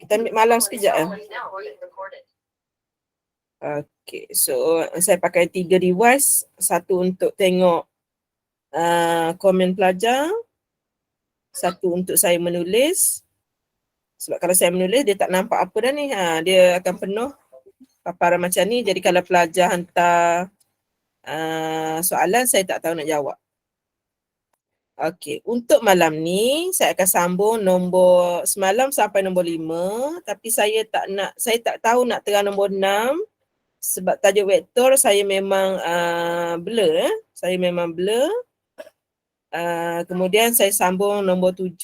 Kita ambil malam sekejap. Okay, so saya pakai 3 device. Satu untuk tengok komen pelajar. Satu untuk saya menulis. Sebab kalau saya menulis, dia tak nampak apa dah ni. Dia akan penuh paparan macam ni. Jadi kalau pelajar hantar soalan, saya tak tahu nak jawab. Okey, untuk malam ni saya akan sambung nombor semalam sampai nombor 5, tapi saya tak tahu nak terang nombor 6 sebab tajuk vektor saya memang blur. Saya memang blur. Kemudian saya sambung nombor 7.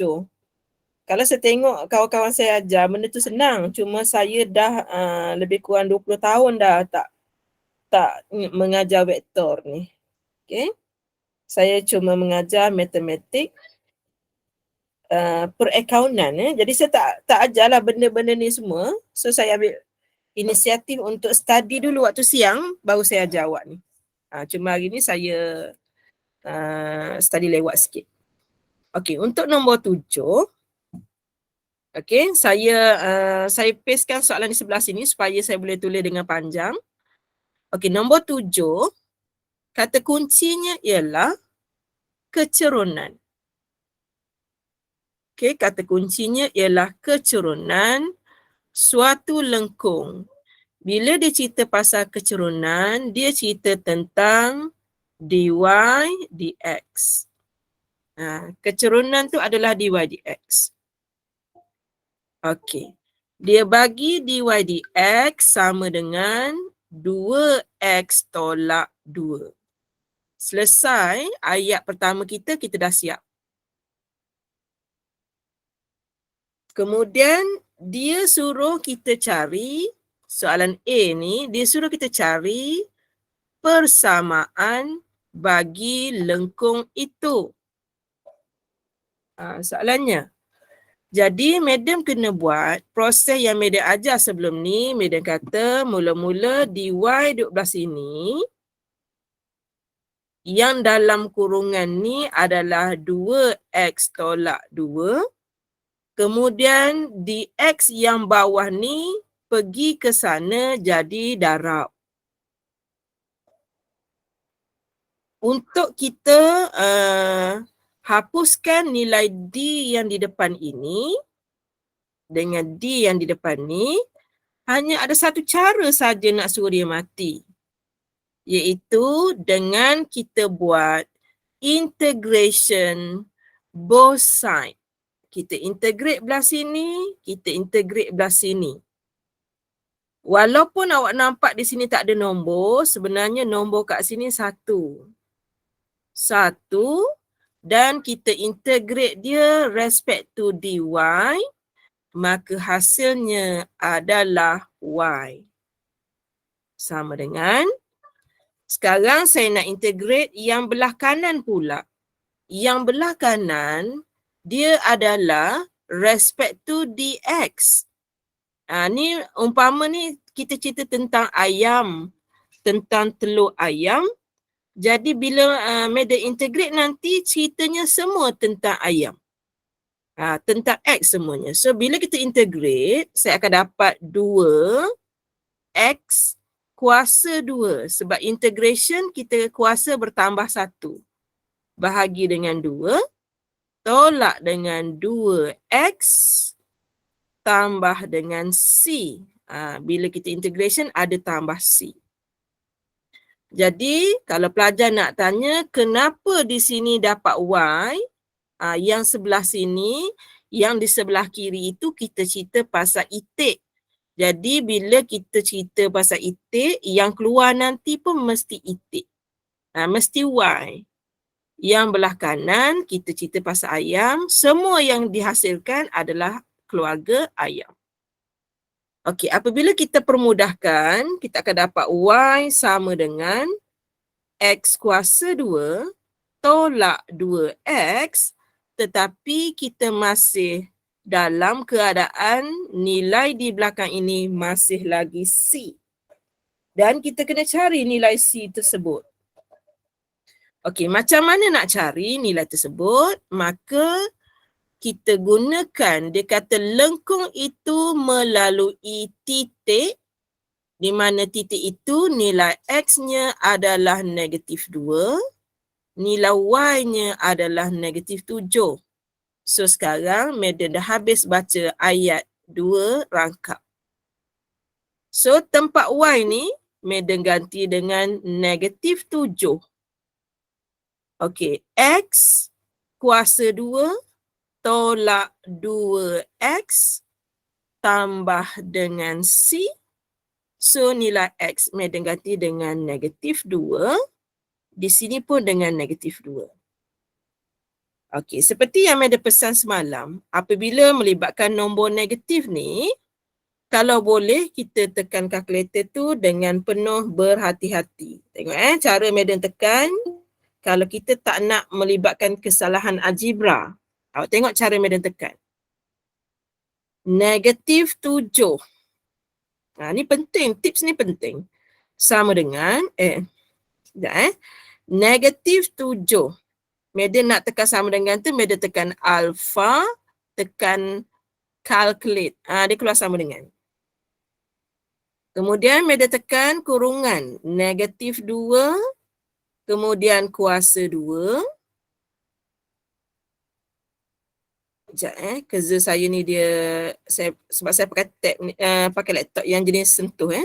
Kalau saya tengok kawan-kawan saya ajar, benda tu senang. Cuma saya dah lebih kurang 20 tahun dah tak mengajar vektor ni. Okey. Saya cuma mengajar matematik perakaunan. Jadi saya tak ajarlah benda-benda ni semua. So saya ambil inisiatif untuk study dulu waktu siang, baru saya ajar awak ni. Cuma hari ni saya study lewat sikit. Okey, untuk nombor 7. Okey, saya pastekan soalan di sebelah sini supaya saya boleh tulis dengan panjang. Okey, nombor 7. Kata kuncinya ialah kecerunan. Okey, kata kuncinya ialah kecerunan suatu lengkung. Bila dia cerita pasal kecerunan, dia cerita tentang dy dx. Kecerunan tu adalah dy dx. Okey. Dia bagi dy dx sama dengan 2x tolak 2. Selesai ayat pertama kita dah siap. Kemudian dia suruh kita cari, soalan A ni, dia suruh kita cari persamaan bagi lengkung itu. Soalannya, jadi madam kena buat proses yang madam ajar sebelum ni. Madam kata mula-mula dy duduk belah sini. Yang dalam kurungan ni adalah 2x tolak 2. Kemudian dx yang bawah ni pergi ke sana jadi darab. Untuk kita hapuskan nilai D yang di depan ini dengan D yang di depan ni, hanya ada satu cara saja nak suruh dia mati. Iaitu dengan kita buat integration both side. Kita integrate belah sini, kita integrate belah sini. Walaupun awak nampak di sini tak ada nombor, sebenarnya nombor kat sini 1. 1 dan kita integrate dia respect to dy, maka hasilnya adalah y. Sama dengan, sekarang saya nak integrate yang belah kanan pula. Yang belah kanan, dia adalah respect to dx. Ni umpama ni kita cerita tentang ayam, tentang telur ayam. Jadi bila madam integrate nanti ceritanya semua tentang ayam. Tentang X semuanya. So bila kita integrate, saya akan dapat 2X kuasa 2. Sebab integration kita kuasa bertambah 1. Bahagi dengan 2. Tolak dengan 2X tambah dengan C. Bila kita integration ada tambah C. Jadi kalau pelajar nak tanya kenapa di sini dapat Y, yang sebelah sini, yang di sebelah kiri itu kita cerita pasal itik. Jadi bila kita cerita pasal itik, yang keluar nanti pun mesti itik. Mesti Y. Yang belah kanan kita cerita pasal ayam, semua yang dihasilkan adalah keluarga ayam. Okey, apabila kita permudahkan, kita akan dapat Y sama dengan X kuasa 2 tolak 2X, tetapi kita masih dalam keadaan nilai di belakang ini masih lagi C. Dan kita kena cari nilai C tersebut. Okey, macam mana nak cari nilai tersebut? Maka kita gunakan, dia kata lengkung itu melalui titik, di mana titik itu nilai X-nya adalah negatif 2, nilai Y-nya adalah negatif 7. So sekarang Madam dah habis baca ayat 2 rangkap. So tempat Y ni Madam ganti dengan negatif 7. Okey, X kuasa 2 tolak 2X tambah dengan C. So nilai X Madam ganti dengan negatif 2. Di sini pun dengan negatif 2. Okey, seperti yang Madam pesan semalam, apabila melibatkan nombor negatif ni, kalau boleh kita tekan kalkulator tu dengan penuh berhati-hati. Tengok cara Madam tekan. Kalau kita tak nak melibatkan kesalahan algebra, awak tengok cara Madam tekan. Negatif 7. Ni penting, tips ni penting. Sama dengan, negatif 7. Madam nak tekan sama dengan tu, Madam tekan alpha, tekan calculate. Dia keluar sama dengan. Kemudian Madam tekan kurungan, negatif 2, kemudian kuasa 2. Sekejap kerja saya ni sebab saya pakai tab ni, pakai laptop yang jenis sentuh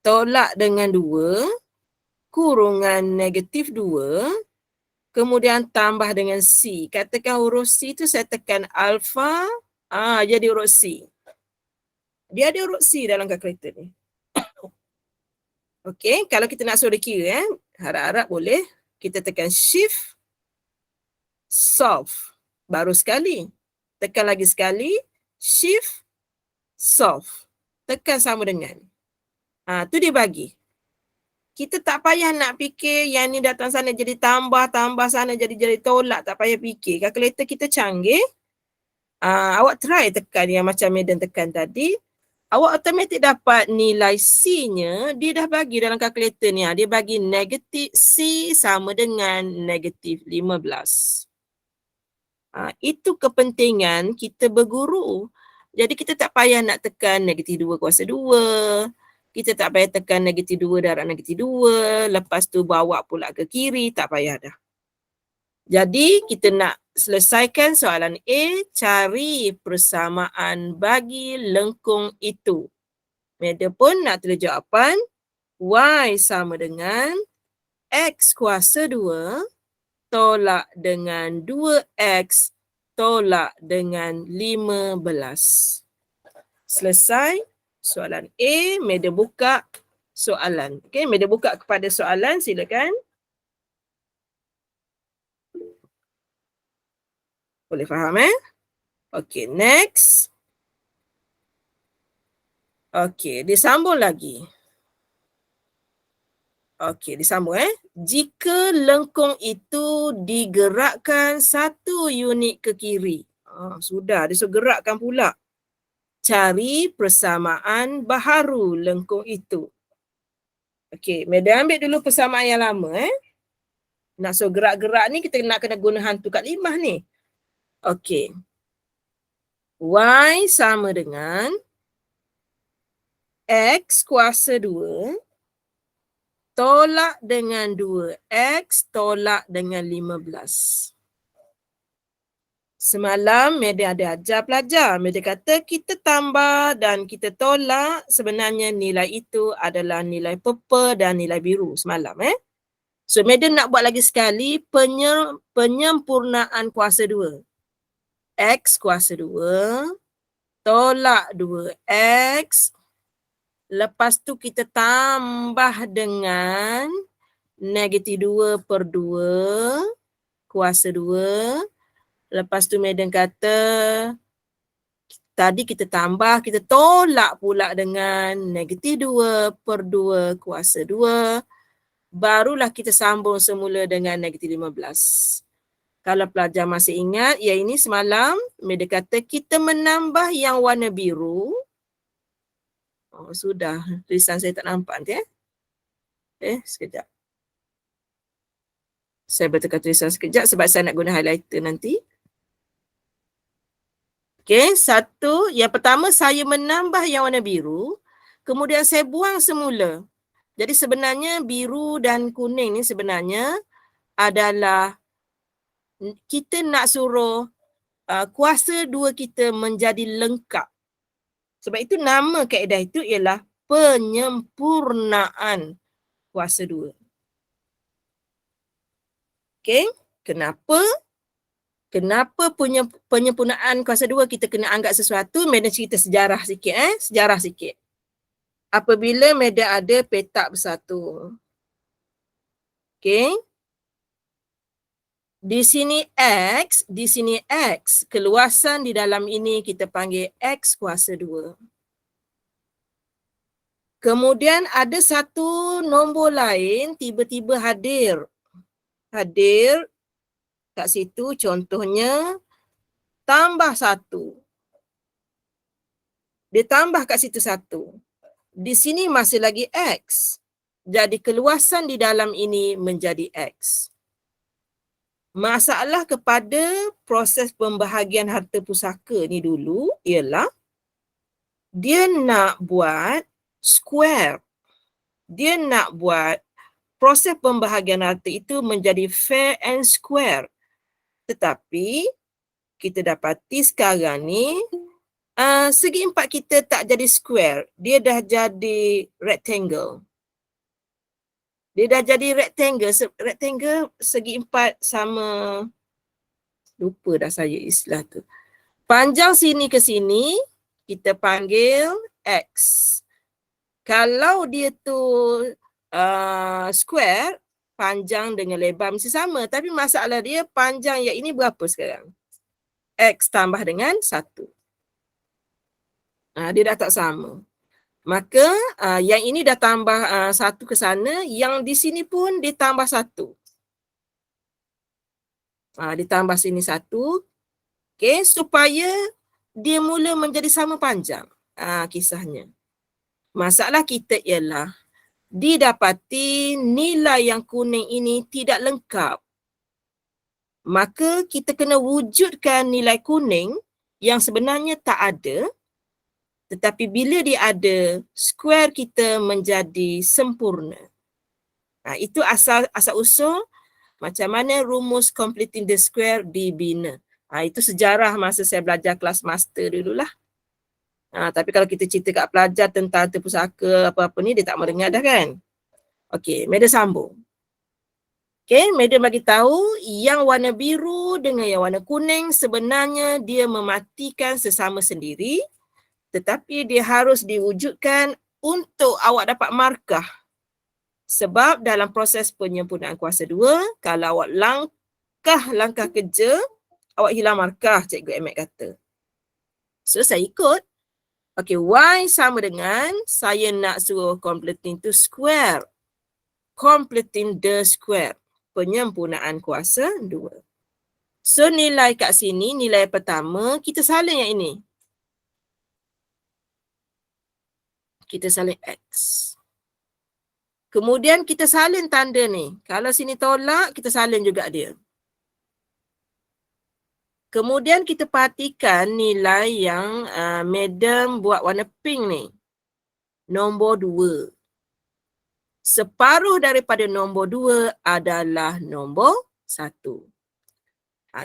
Tolak dengan 2, kurungan negatif 2, kemudian tambah dengan C. Katakan huruf C tu saya tekan alpha, jadi huruf C. Dia ada huruf C dalam kalkulator ni. Okey, kalau kita nak suruh kira harap-harap boleh. Kita tekan shift, solve. Baru sekali. Tekan lagi sekali, shift, solve. Tekan sama dengan. Tu dia bagi. Kita tak payah nak fikir yang ni datang sana jadi tambah sana jadi tolak. Tak payah fikir. Kalkulator kita canggih. Awak try tekan yang macam Madam tekan tadi. Awak automatik dapat nilai C-nya, dia dah bagi dalam kalkulator ni. Dia bagi negatif C sama dengan negatif 15. Itu kepentingan kita berguru. Jadi kita tak payah nak tekan negatif 2 kuasa 2. Kita tak payah tekan negatif 2 darab negatif 2. Lepas tu bawa pula ke kiri. Tak payah dah. Jadi kita nak selesaikan soalan A, cari persamaan bagi lengkung itu. Madam pun nak tulis jawapan Y sama dengan X kuasa 2 tolak dengan 2X tolak dengan 15. Selesai soalan A, Madam buka soalan. Okey, Madam buka kepada soalan, silakan. Boleh faham Okey, next. Okey, disambung lagi. Okey, disambung Jika lengkung itu digerakkan 1 unit ke kiri. Sudah, dia suruh gerakkan pula. Cari persamaan baharu lengkung itu. Okey, Madam ambil dulu persamaan yang lama Nak suruh gerak-gerak ni kita nak kena guna hantu kat limah ni. Okey. Y sama dengan X kuasa 2 tolak dengan 2X tolak dengan 15. Semalam Madam ada ajar pelajar. Madam kata kita tambah dan kita tolak, sebenarnya nilai itu adalah nilai purple dan nilai biru semalam So Madam nak buat lagi sekali penyempurnaan kuasa 2. X kuasa 2 tolak 2X. Lepas tu kita tambah dengan negatif 2 per 2 kuasa 2. Lepas tu Madam kata tadi kita tambah, kita tolak pula dengan negatif 2 per 2 kuasa 2. Barulah kita sambung semula dengan negatif 15. Kalau pelajar masih ingat, yang ini semalam, Madam kata kita menambah yang warna biru. Sudah, tulisan saya tak nampak nanti sekejap. Saya betulkan tulisan sekejap sebab saya nak guna highlighter nanti. Okey, yang pertama saya menambah yang warna biru, kemudian saya buang semula. Jadi sebenarnya biru dan kuning ni sebenarnya adalah kita nak suruh kuasa dua kita menjadi lengkap. Sebab itu nama kaedah itu ialah penyempurnaan kuasa dua. Okey, kenapa penyempurnaan kuasa dua kita kena anggap sesuatu? Madam cerita sejarah sikit sejarah sikit. Apabila madam ada petak bersatu. Okey. Di sini X, keluasan di dalam ini kita panggil X kuasa 2. Kemudian ada satu nombor lain tiba-tiba hadir. Hadir kat situ, contohnya tambah 1. Dia tambah kat situ 1. Di sini masih lagi X. Jadi keluasan di dalam ini menjadi X. Masalah kepada proses pembahagian harta pusaka ni dulu ialah dia nak buat square. Dia nak buat proses pembahagian harta itu menjadi fair and square. Tetapi kita dapati sekarang ni segi empat kita tak jadi square. Dia dah jadi rectangle. Dia dah jadi rectangle. Rectangle segi empat sama, lupa dah saya istilah tu. Panjang sini ke sini kita panggil X. Kalau dia tu square, panjang dengan lebar mesti sama. Tapi masalah dia panjang yang ini berapa sekarang? X tambah dengan 1. Dia dah tak sama. Maka yang ini dah tambah 1 ke sana, yang di sini pun ditambah 1. Ditambah sini 1. Okay, supaya dia mula menjadi sama panjang. Kisahnya. Masalah kita ialah didapati nilai yang kuning ini tidak lengkap. Maka kita kena wujudkan nilai kuning yang sebenarnya tak ada. Tetapi bila dia ada, square kita menjadi sempurna. Itu asal usul macam mana rumus completing the square dibina. Itu sejarah masa saya belajar kelas master dululah. Tapi kalau kita cerita kat pelajar tentang harta pusaka apa-apa ni, dia tak mendengar dah kan. Okey, madam sambung. Okey, madam bagi tahu yang warna biru dengan yang warna kuning sebenarnya dia mematikan sesama sendiri, tetapi dia harus diwujudkan untuk awak dapat markah. Sebab dalam proses penyempurnaan kuasa 2, kalau awak langkah kerja, awak hilang markah, Cikgu Ahmed kata. So, saya ikut. Okey, Y sama dengan saya nak suruh completing to square. Completing the square. Penyempurnaan kuasa 2. So, nilai kat sini, nilai pertama, kita salin yang ini. Kita salin X. Kemudian kita salin tanda ni. Kalau sini tolak, kita salin juga dia. Kemudian kita perhatikan nilai yang madam buat warna pink ni. Nombor 2. Separuh daripada nombor 2 adalah nombor 1.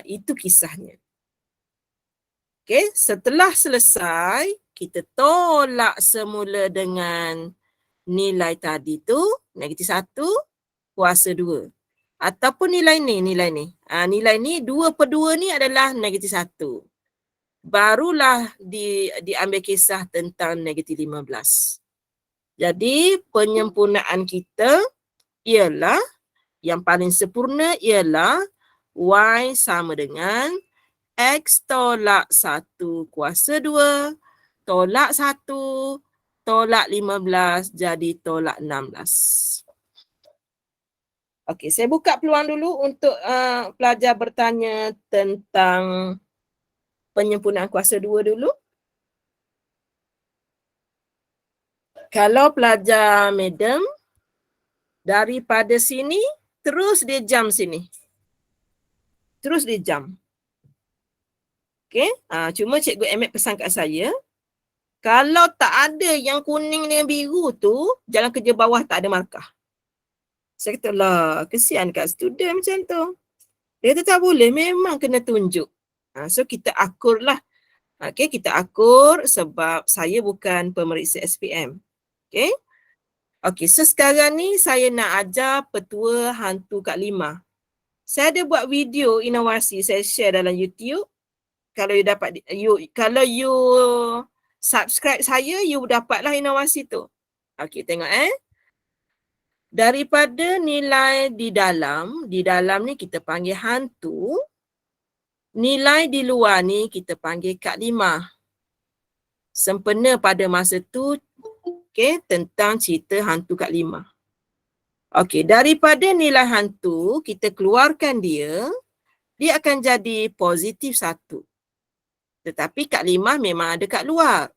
Itu kisahnya. Okey, setelah selesai, kita tolak semula dengan nilai tadi tu, negatif 1, kuasa 2. Ataupun nilai ni. Nilai ni 2/2 ni adalah negatif 1. Barulah diambil kisah tentang negatif 15. Jadi penyempurnaan kita ialah, yang paling sempurna ialah Y sama dengan X tolak 1 kuasa 2, tolak 1, tolak 15 jadi tolak 16. Okey, saya buka peluang dulu untuk pelajar bertanya tentang penyempurnaan kuasa 2 dulu. Kalau pelajar madam daripada sini terus dia jump sini. Terus dia jump. Okey, cuma Cikgu Ahmed pesan kat saya, kalau tak ada yang kuning dengan biru tu, jalan kerja bawah tak ada markah. Saya kata, lah, kesian kat student macam tu. Dia kata, tak boleh, memang kena tunjuk. So, kita akur lah. Okay, kita akur sebab saya bukan pemeriksa SPM. Okay. Okay, so sekarang ni saya nak ajar petua hantu Kak Limah. Saya ada buat video inovasi, saya share dalam YouTube. Kalau kalau you subscribe saya, you dapatlah inovasi tu. Okay, tengok Daripada nilai di dalam ni kita panggil hantu. Nilai di luar ni kita panggil Kak Limah. Sempena pada masa tu, okay, tentang cerita hantu Kak Limah. Okay, daripada nilai hantu, kita keluarkan dia akan jadi positif 1. Tetapi Kak Limah memang ada kat luar.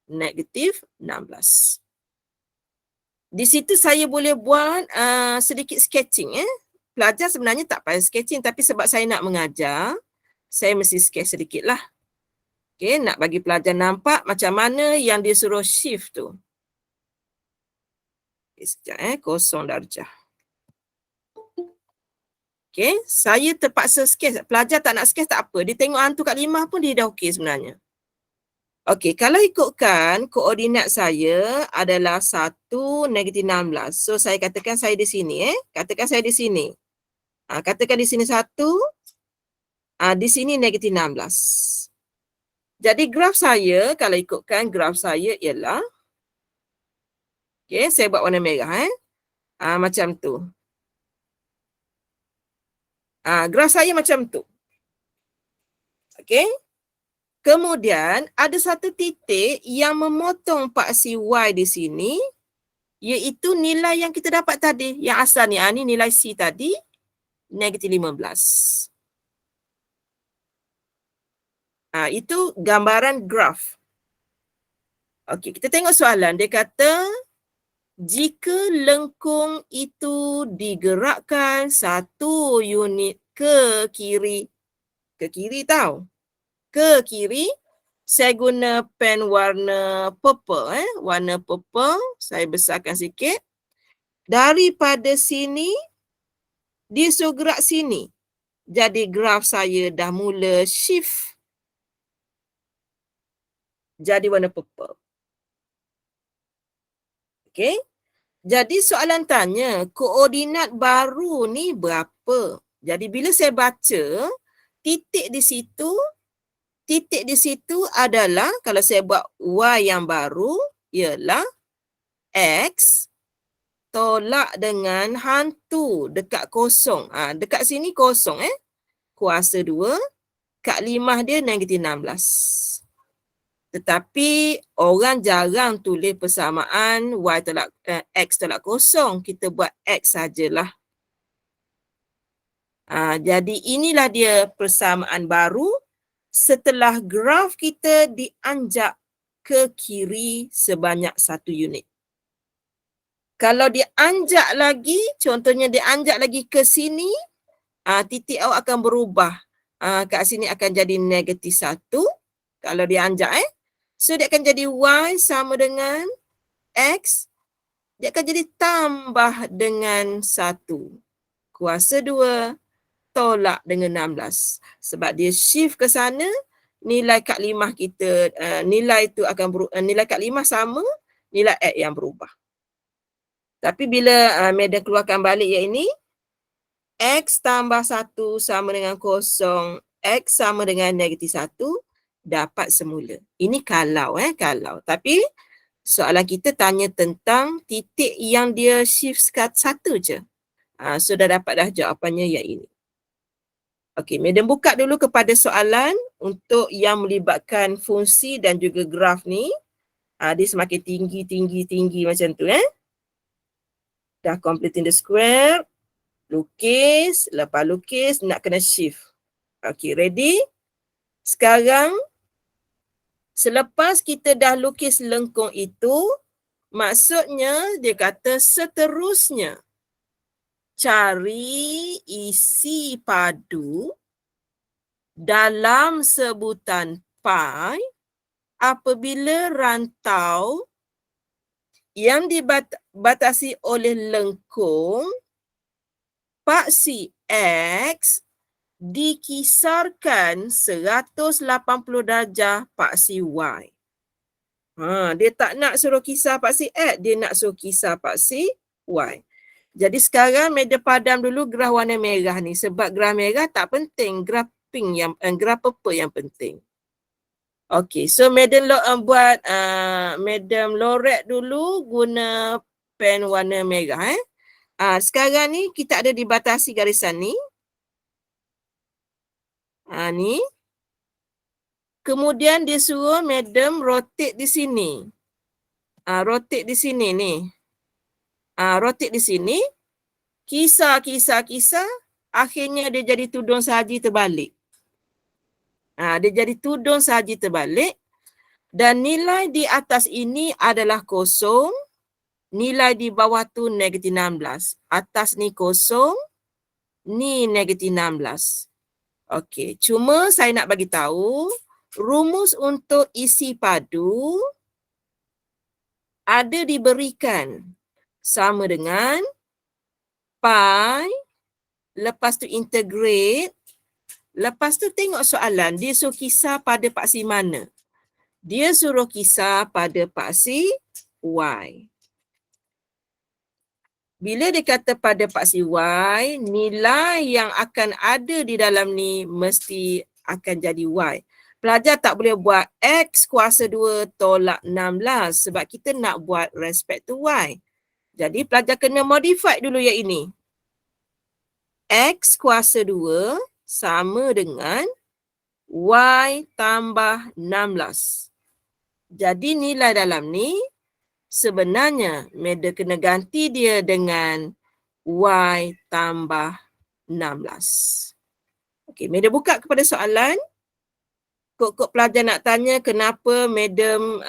Negatif 16. Di situ saya boleh buat sedikit sketching. Pelajar sebenarnya tak payah sketching, tapi sebab saya nak mengajar, saya mesti sketch sedikit lah. Okay, nak bagi pelajar nampak macam mana yang dia suruh shift tu. Okay, sekejap kosong darjah. Okay, saya terpaksa sketch. Pelajar tak nak sketch tak apa. Dia tengok hantu Kak Limah pun dia dah okey sebenarnya. Okey, kalau ikutkan koordinat saya adalah 1, negatif 16. So, saya katakan saya di sini. Katakan saya di sini. Katakan di sini 1. Di sini negatif 16. Jadi, graf saya, kalau ikutkan graf saya ialah, okey, saya buat warna merah. Macam tu. Graf saya macam tu. Okey. Kemudian, ada satu titik yang memotong paksi Y di sini, iaitu nilai yang kita dapat tadi. Yang asal ni, ni nilai C tadi, negatif 15. Itu gambaran graf. Okey, kita tengok soalan. Dia kata, jika lengkung itu digerakkan 1 unit ke kiri. Ke kiri tau. Ke kiri, saya guna pen warna purple. Warna purple, saya besarkan sikit. Daripada sini, dia suruh gerak sini. Jadi graf saya dah mula shift. Jadi warna purple. Okey. Jadi soalan tanya, koordinat baru ni berapa? Jadi bila saya baca, titik di situ adalah, kalau saya buat Y yang baru, ialah X tolak dengan hantu dekat kosong. Dekat sini kosong. Kuasa 2. Kak Limah dia negatif 16. Tetapi orang jarang tulis persamaan Y tolak X tolak kosong. Kita buat X sajalah. Jadi inilah dia persamaan baru setelah graf kita dianjak ke kiri sebanyak 1 unit. Kalau dia anjak lagi, contohnya dia anjak lagi ke sini, titik awak akan berubah. Kat sini akan jadi negatif 1. Kalau dia anjak, so dia akan jadi Y sama dengan X. Dia akan jadi tambah dengan 1. Kuasa 2 tolak dengan 16. Sebab dia shift ke sana, nilai Kak Limah kita, nilai tu akan nilai Kak Limah sama, nilai X yang berubah. Tapi bila Madam keluarkan balik yang ini, X tambah 1 sama dengan 0, X sama dengan negatif 1, dapat semula. Ini kalau. Tapi soalan kita tanya tentang titik yang dia shift satu je. So dah dapat dah jawapannya yang ini. Okey, Madam buka dulu kepada soalan untuk yang melibatkan fungsi dan juga graf ni. Dia semakin tinggi macam tu. Dah completing the square. Lukis. Lepas lukis, nak kena shift. Okey, ready? Sekarang, selepas kita dah lukis lengkung itu, maksudnya dia kata seterusnya, cari isi padu dalam sebutan pi apabila rantau yang dibatasi oleh lengkung paksi X dikisarkan 180 darjah paksi Y. Dia tak nak suruh kisar paksi X, dia nak suruh kisar paksi Y. Jadi sekarang media padam dulu gerah warna merah ni. Sebab gerah merah tak penting, gerah pink gerah purple yang penting. Okey, so Madam buat Madam Lorette dulu guna pen warna merah. Sekarang ni kita ada dibatasi garisan ni. Ni. Kemudian dia suruh Madam rotate di sini. Rotate di sini ni. Rotate di sini. Kisar. Akhirnya dia jadi tudung sahaji terbalik. Dia jadi tudung sahaji terbalik. Dan nilai di atas ini adalah kosong. Nilai di bawah tu negatif 16. Atas ni kosong. Ni negatif 16. Okey, cuma saya nak bagi tahu rumus untuk isi padu ada diberikan sama dengan pi, lepas tu integrate, lepas tu tengok soalan, dia suruh kisar pada paksi mana? Dia suruh kisar pada paksi Y. Bila dia kata pada paksi Y, nilai yang akan ada di dalam ni mesti akan jadi Y. Pelajar tak boleh buat X kuasa 2 tolak 16 sebab kita nak buat respect to Y. Jadi pelajar kena modify dulu yang ini. X kuasa 2 sama dengan Y tambah 16. Jadi nilai dalam ni sebenarnya Meda kena ganti dia dengan Y tambah 16. Okey, Meda buka kepada soalan. Kok pelajar nak tanya kenapa Madam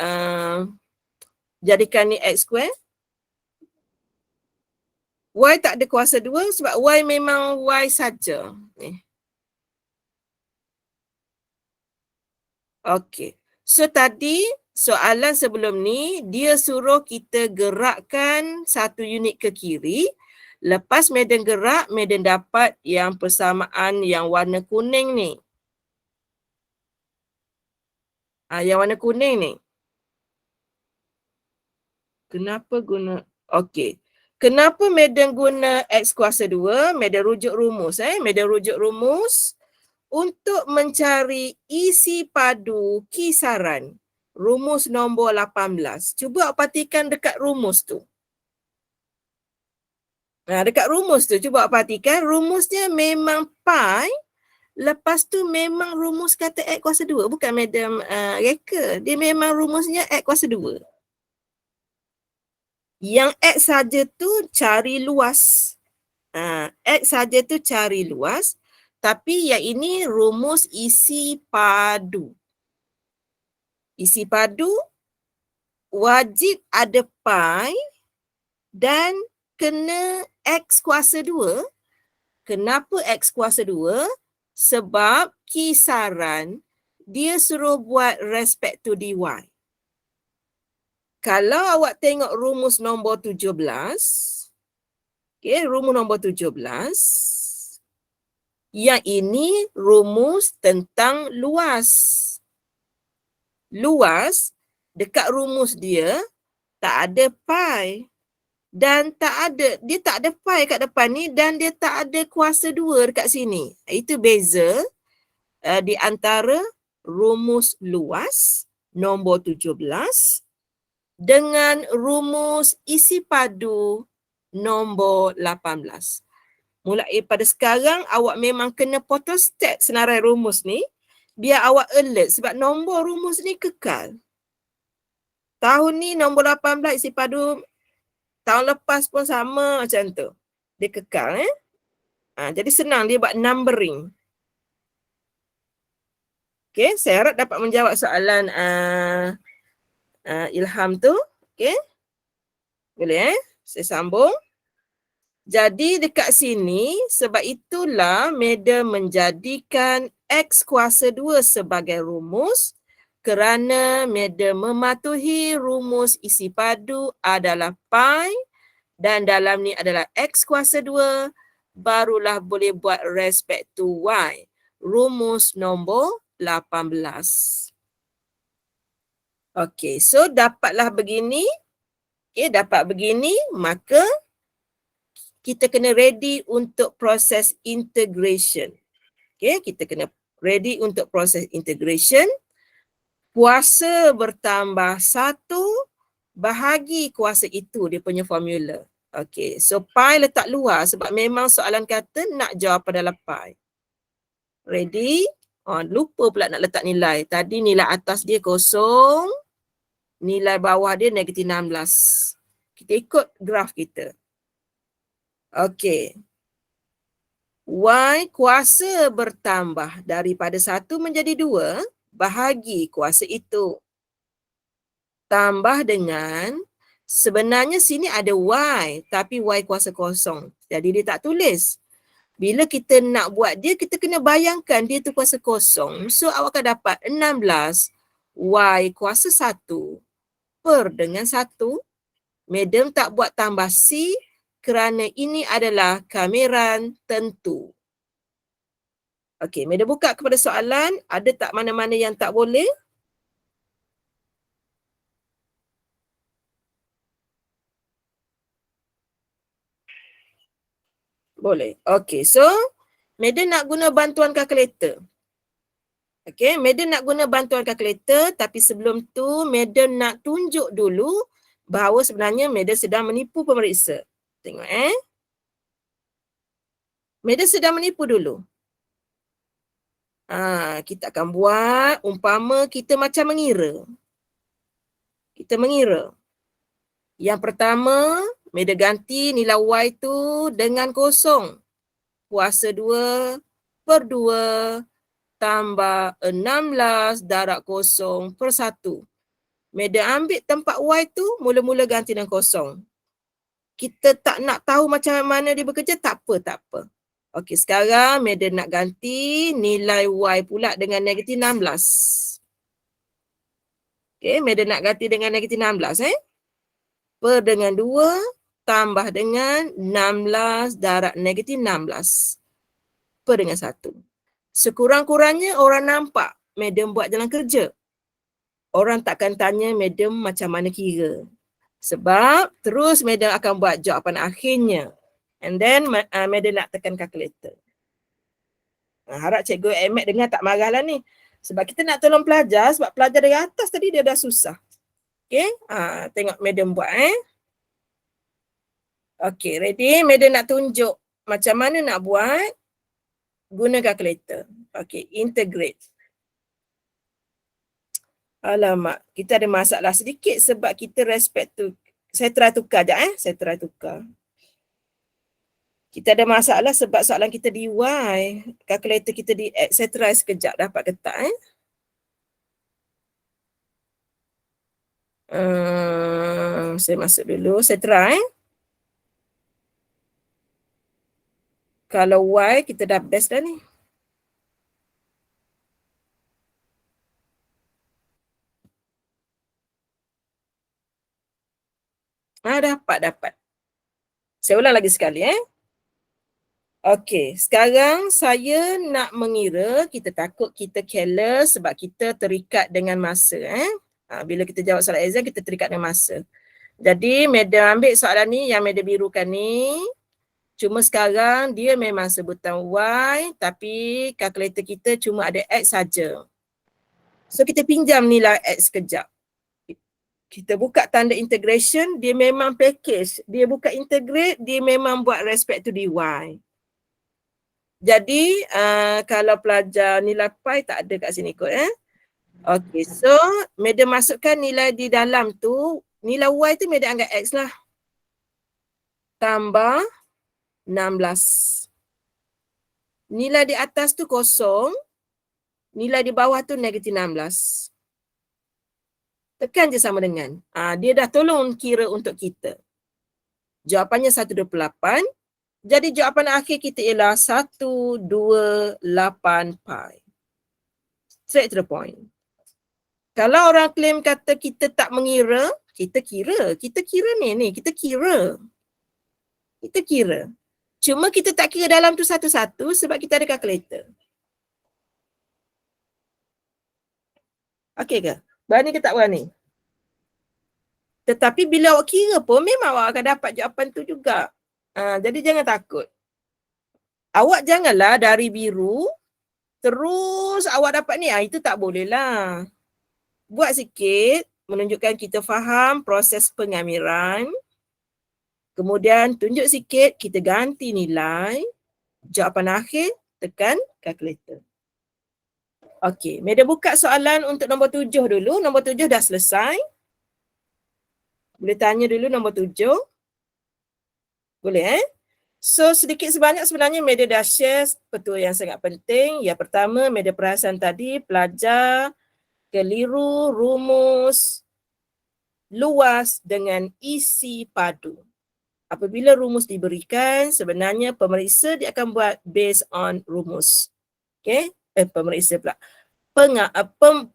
jadikan ni X square. Y tak ada kuasa 2 sebab Y memang Y saja. Okey. So tadi soalan sebelum ni dia suruh kita gerakkan satu unit ke kiri. Lepas Madam gerak, Madam dapat yang persamaan yang warna kuning ni. Yang warna kuning ni. Kenapa guna? Okey. Kenapa Madam guna X kuasa 2? Madam rujuk rumus. Madam rujuk rumus untuk mencari isi padu kisaran. Rumus nombor 18. Cuba perhatikan dekat rumus tu. Dekat rumus tu, cuba perhatikan. Rumusnya memang pi. Lepas tu memang rumus kata X kuasa 2. Bukan Madam reka. Dia memang rumusnya X kuasa 2. Yang X saja tu cari luas. X saja tu cari luas. Tapi yang ini rumus isi padu. Isi padu wajib ada pi dan kena X kuasa 2. Kenapa X kuasa 2? Sebab kisaran dia suruh buat respect to dy. Kalau awak tengok rumus nombor 17, rumus nombor 17, yang ini rumus tentang luas. Luas, dekat rumus dia, tak ada pi. Dan dia tak ada pi kat depan ni dan dia tak ada kuasa 2 dekat sini. Itu beza di antara rumus luas nombor 17 dengan rumus isi padu nombor 18. Mulai pada sekarang awak memang kena photostat senarai rumus ni biar awak alert sebab nombor rumus ni kekal. Tahun ni nombor 18 isi padu, tahun lepas pun sama macam tu. Dia kekal. Jadi senang dia buat numbering. Okay, saya harap dapat menjawab soalan Ilham tu. Okay. Boleh saya sambung. Jadi dekat sini sebab itulah Madam menjadikan X kuasa 2 sebagai rumus kerana Madam mematuhi rumus isi padu adalah pi dan dalam ni adalah X kuasa 2, barulah boleh buat respect to Y. Rumus nombor 18. Okey, so dapatlah begini. Okey, dapat begini, maka kita kena ready untuk proses integration. Okey, kita kena ready untuk proses integration. Kuasa bertambah 1 bahagi kuasa itu dia punya formula. Okey, so pi letak luar sebab memang soalan kata nak jawapan dalam pi. Ready? Oh, lupa pula nak letak nilai. Tadi nilai atas dia 0, nilai bawah dia negatif 16. Kita ikut graf kita. Okey. Y kuasa bertambah daripada 1 menjadi 2 bahagi kuasa itu. Tambah dengan, sebenarnya sini ada Y tapi Y kuasa kosong. Jadi dia tak tulis. Bila kita nak buat dia, kita kena bayangkan dia tu kuasa kosong. So awak akan dapat 16 Y kuasa 1 per dengan 1. Madam tak buat tambah C kerana ini adalah kameran tentu. Okey, Madam buka kepada soalan. Ada tak mana-mana yang tak boleh? Boleh. Okey, so Madam nak guna bantuan kalkulator. Okey, Madam nak guna bantuan kalkulator tapi sebelum tu Madam nak tunjuk dulu bahawa sebenarnya Madam sedang menipu pemeriksa. Tengok Madam sedang menipu dulu. Kita akan buat umpama kita macam mengira. Kita mengira. Yang pertama, Madam ganti nilai Y tu dengan kosong. Kuasa 2 per 2 tambah 16 darab kosong per 1. Madam ambil tempat Y tu, mula-mula ganti dengan kosong. Kita tak nak tahu macam mana dia bekerja, tak apa. Okey, sekarang Madam nak ganti nilai Y pula dengan negatif 16. Okey, Madam nak ganti dengan negatif 16 per dengan 2 tambah dengan 16 darab negatif 16 per dengan 1. Sekurang-kurangnya orang nampak Madam buat jalan kerja. Orang takkan tanya Madam macam mana kira. Sebab terus Madam akan buat jawapan akhirnya. And then Madam nak tekan kalkulator. Harap cikgu Ahmad dengar tak marahlah ni. Sebab kita nak tolong pelajar sebab pelajar dari atas tadi dia dah susah. Okay, tengok Madam buat Okay, ready? Madam nak tunjuk macam mana nak buat. Guna kalkulator. Okay, integrate. Alamak, kita ada masalah sedikit sebab kita respect tu. Saya try tukar sekejap Saya try tukar. Kita ada masalah sebab soalan kita di Y. Kalkulator kita di X. Saya try sekejap dapat ke tak saya masuk dulu. Saya try. Kalau Y kita dah best dah ni. Dapat. Saya ulang lagi sekali Okey, sekarang saya nak mengira, kita takut kita careless sebab kita terikat dengan masa bila kita jawab soalan exam kita terikat dengan masa. Jadi Madam ambil soalan ni yang Madam birukan ni. Cuma sekarang dia memang sebutan Y tapi kalkulator kita cuma ada X saja. So kita pinjam nilai X sekejap. Kita buka tanda integration, dia memang package. Dia buka integrate, dia memang buat respect to dy. Jadi kalau pelajar nilai pi tak ada kat sini kot Okay, so Madam masukkan nilai di dalam tu, nilai Y tu Madam anggap X lah. Tambah 16. Nilai di atas tu kosong, nilai di bawah tu negatif 16. Tekan je sama dengan. Dia dah tolong kira untuk kita. Jawapannya 128. Jadi jawapan akhir kita ialah 128 pi. Straight to the point. Kalau orang claim kata kita tak mengira, kita kira. Kita kira ni. Kita kira. Kita kira. Cuma kita tak kira dalam tu satu-satu sebab kita ada calculator. Okey ke? Berani ke tak berani? Tetapi bila awak kira pun memang awak akan dapat jawapan tu juga. Jadi jangan takut. Awak janganlah dari biru terus awak dapat ni. Itu tak boleh lah. Buat sikit menunjukkan kita faham proses pengamiran. Kemudian tunjuk sikit, kita ganti nilai. Jawapan akhir, tekan calculator. Okey, Media buka soalan untuk nombor 7 dulu. Nombor 7 dah selesai. Boleh tanya dulu nombor 7. Boleh So sedikit sebanyak sebenarnya Media dah share petua yang sangat penting. Yang pertama, Media perasan tadi pelajar keliru rumus luas dengan isi padu. Apabila rumus diberikan, sebenarnya pemeriksa dia akan buat based on rumus. Okay? Pemeriksa pula.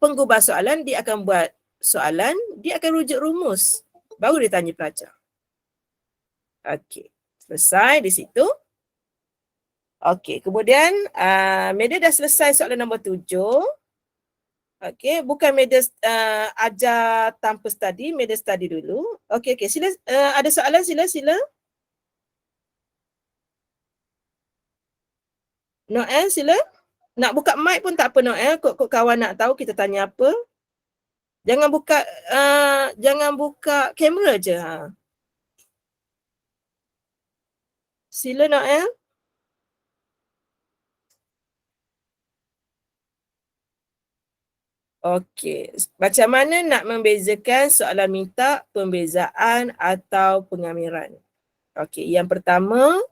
Penggubah soalan dia akan buat soalan, dia akan rujuk rumus. Baru dia tanya pelajar. Okay. Selesai di situ. Okay. Kemudian, Media dah selesai soalan nombor 7. Okay. Bukan Media ajar tanpa study, Media study dulu. Okay. Sila, ada soalan sila. Noel, sila. Nak buka mic pun tak apa Noel. Kok kawan nak tahu kita tanya apa. Jangan buka kamera je. Sila Noel. Okey. Macam mana nak membezakan soalan minta, pembezaan atau pengamiran? Okey. Yang pertama,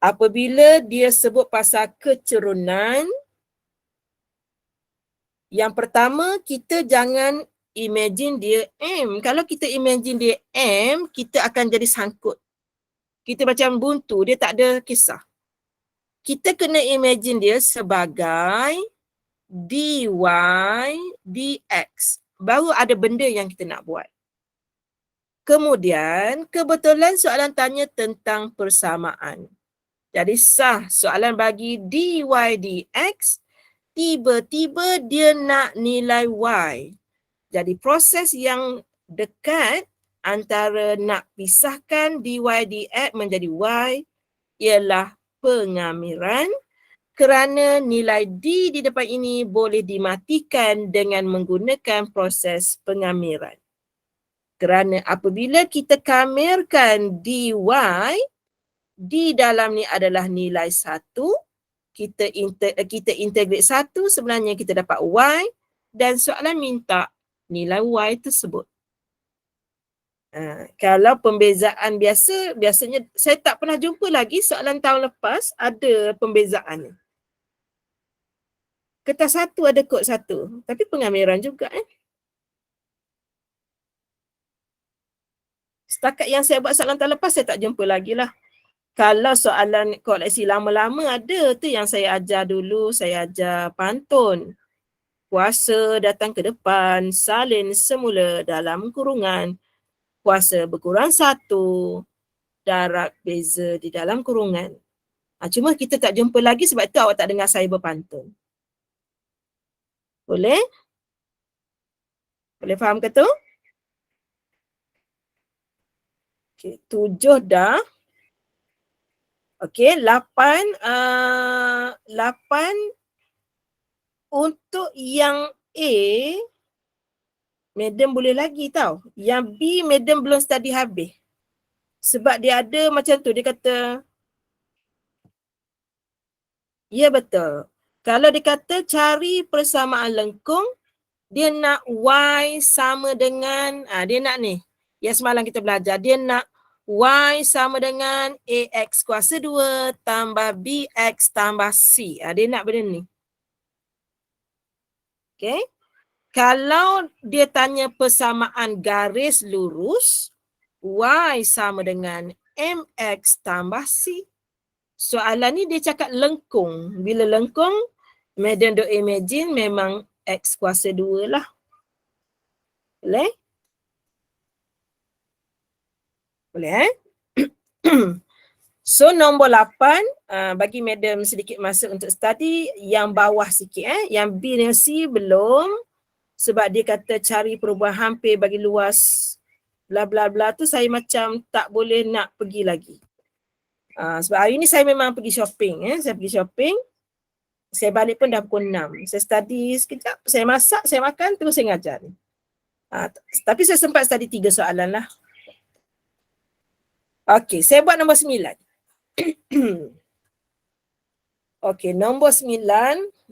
apabila dia sebut pasal kecerunan, yang pertama kita jangan imagine dia M. Kalau kita imagine dia M, kita akan jadi sangkut. Kita macam buntu, dia tak ada kisah. Kita kena imagine dia sebagai dy dx. Baru ada benda yang kita nak buat. Kemudian, kebetulan soalan tanya tentang persamaan. Jadi sah soalan bagi dy dx, tiba-tiba dia nak nilai y. Jadi proses yang dekat antara nak pisahkan dy dx menjadi y ialah pengamiran, kerana nilai D di depan ini boleh dimatikan dengan menggunakan proses pengamiran. Kerana apabila kita kamirkan dy, di dalam ni adalah nilai 1, kita integrate 1, sebenarnya kita dapat y dan soalan minta nilai y tersebut. Kalau pembezaan biasanya saya tak pernah jumpa lagi soalan tahun lepas ada pembezaan. Kertas 1 ada kod 1, tapi pengamiran juga. Setakat yang saya buat soalan tahun lepas, saya tak jumpa lagi lah. Kalau soalan koleksi lama-lama ada tu yang saya ajar dulu, saya ajar pantun. Kuasa datang ke depan, salin semula dalam kurungan. Kuasa berkurang 1, darab beza di dalam kurungan. Cuma kita tak jumpa lagi sebab tu awak tak dengar saya berpantun. Boleh? Boleh faham ke tu? Okay, 7 dah. Okay, 8 untuk yang A, Madam boleh lagi tau. Yang B, Madam belum study habis. Sebab dia ada macam tu, dia kata, ya betul. Kalau dia kata cari persamaan lengkung, dia nak Y sama dengan, dia nak ni, yang semalam kita belajar, dia nak Y sama dengan AX kuasa 2 tambah BX tambah C. Dia nak benda ni. Okay. Kalau dia tanya persamaan garis lurus, Y sama dengan MX tambah C. Soalan ni dia cakap lengkung. Bila lengkung, Madam duk imagine memang X kuasa 2 lah. Boleh? Boleh So nombor 8, bagi madam sedikit masa untuk study yang bawah sikit. Yang B dan C belum, sebab dia kata cari perubahan hampir bagi luas bla bla bla tu, saya macam tak boleh nak pergi lagi. Sebab hari ni saya memang pergi shopping. Saya pergi shopping, saya balik pun dah pukul 6. Saya study sekejap, saya masak, saya makan, terus saya ngajar. Tapi saya sempat study 3 soalan lah. Okey, saya buat nombor 9. Okey, nombor 9,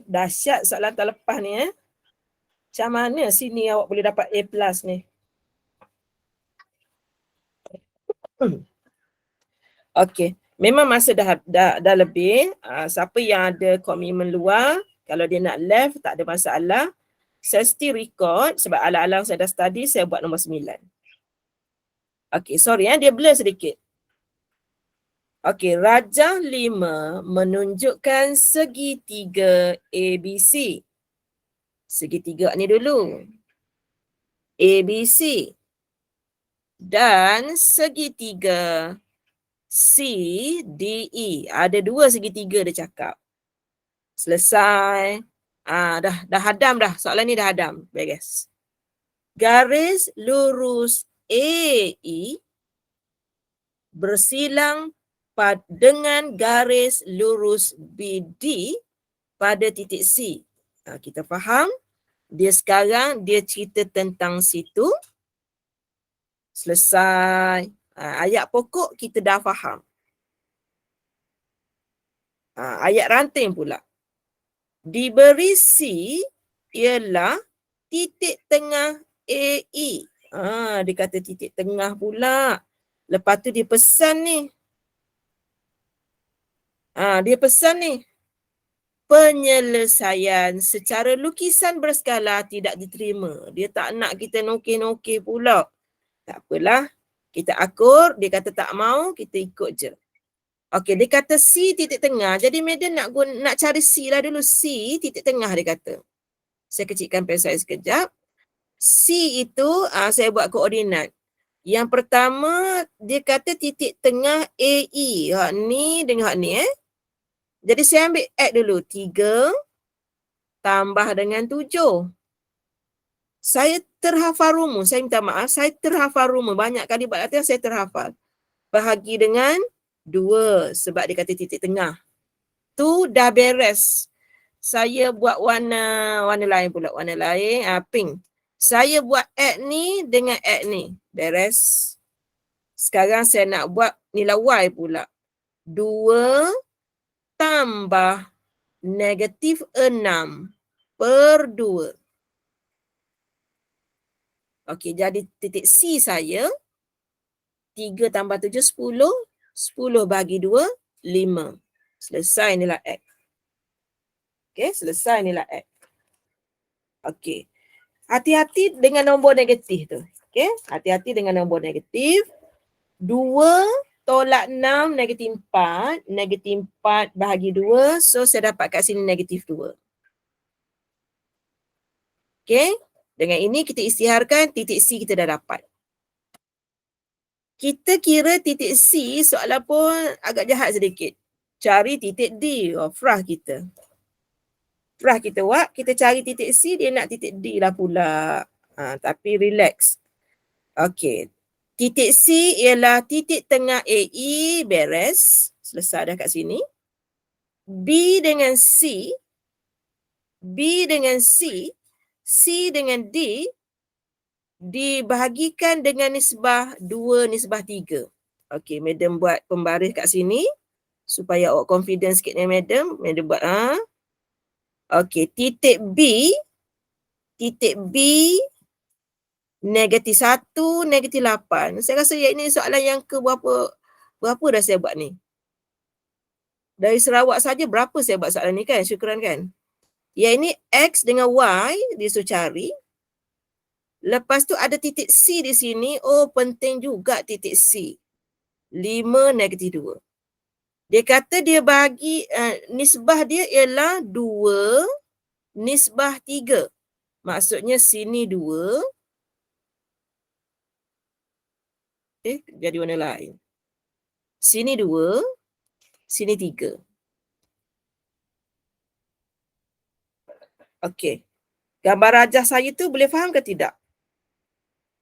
dahsyat soalan terlepas ni. Macam mana sini awak boleh dapat A+ ni? Okey, memang masa dah lebih. Siapa yang ada komitmen luar, kalau dia nak left, tak ada masalah. Saya still record sebab alang-alang saya dah study, saya buat nombor 9. Okey, sorry dia blur sedikit. Okey, rajah 5 menunjukkan segitiga ABC. Segitiga ni dulu. ABC. Dan segitiga CDE. Ada 2 segitiga dia cakap. Selesai. Dah hadam dah. Soalan ni dah hadam. Beres. Garis lurus AE bersilang dengan garis lurus BD pada titik C. Kita faham? Dia sekarang dia cerita tentang situ. Selesai. Ayat pokok kita dah faham. Ayat ranting pula. Diberi C ialah titik tengah AE. Dia kata titik tengah pula. Lepas tu dia pesan ni. Dia pesan ni. Penyelesaian secara lukisan berskala tidak diterima. Dia tak nak kita nokeh-nokeh pula. Tak apalah. Kita akur. Dia kata tak mau, kita ikut je. Okey, dia kata C titik tengah. Jadi madam nak cari C lah dulu. C titik tengah dia kata. Saya kecilkan pen saya sekejap. C itu saya buat koordinat. Yang pertama dia kata titik tengah AE. Hak ni dengan hak ni Jadi saya ambil add dulu. 3 tambah dengan 7. Saya terhafal rumus. Saya minta maaf. Saya terhafal rumus. Banyak kali buat latihan saya terhafal. Bahagi dengan 2. Sebab dia kata titik tengah. Tu dah beres. Saya buat warna lain pula. Warna lain. Pink. Saya buat add ni dengan add ni. Beres. Sekarang saya nak buat nilai Y pula. 2 tambah negatif 6 per 2. Okey, jadi titik C saya 3 tambah 7, 10. 10 bagi 2, 5. Selesai nilai X. Okey, selesai nilai X. Okey. Hati-hati dengan nombor negatif tu. Okey, hati-hati dengan nombor negatif. 2 tolak 6 negatif 4. Negatif 4 bahagi 2. So, saya dapat kat sini negatif 2. Okey. Dengan ini kita isytiharkan titik C kita dah dapat. Kita kira titik C soalan pun agak jahat sedikit. Cari titik D. Frah kita. Frah kita buat. Kita cari titik C, dia nak titik D lah pula. Tapi relax. Okey. Titik C ialah titik tengah AE, beres. Selesai dah kat sini. B dengan C. B dengan C. C dengan D. Dibahagikan dengan nisbah 2, nisbah 3. Okey, madam buat pembaris kat sini. Supaya awak confident sikit ni madam. Madam buat Okey, titik B. Titik B. Negatif 1, negatif 8. Saya rasa ini soalan yang ke berapa dah saya buat ni. Dari Sarawak saja berapa saya buat soalan ni kan? Syukran kan? Yang ini X dengan Y dia suruh cari. Lepas tu ada titik C di sini. Oh, penting juga titik C. 5, negatif 2. Dia kata dia bagi nisbah dia ialah 2 nisbah 3. Maksudnya sini 2. Jadi warna lain. Sini 2, sini 3. Okey. Gambar rajah saya tu boleh faham ke tidak?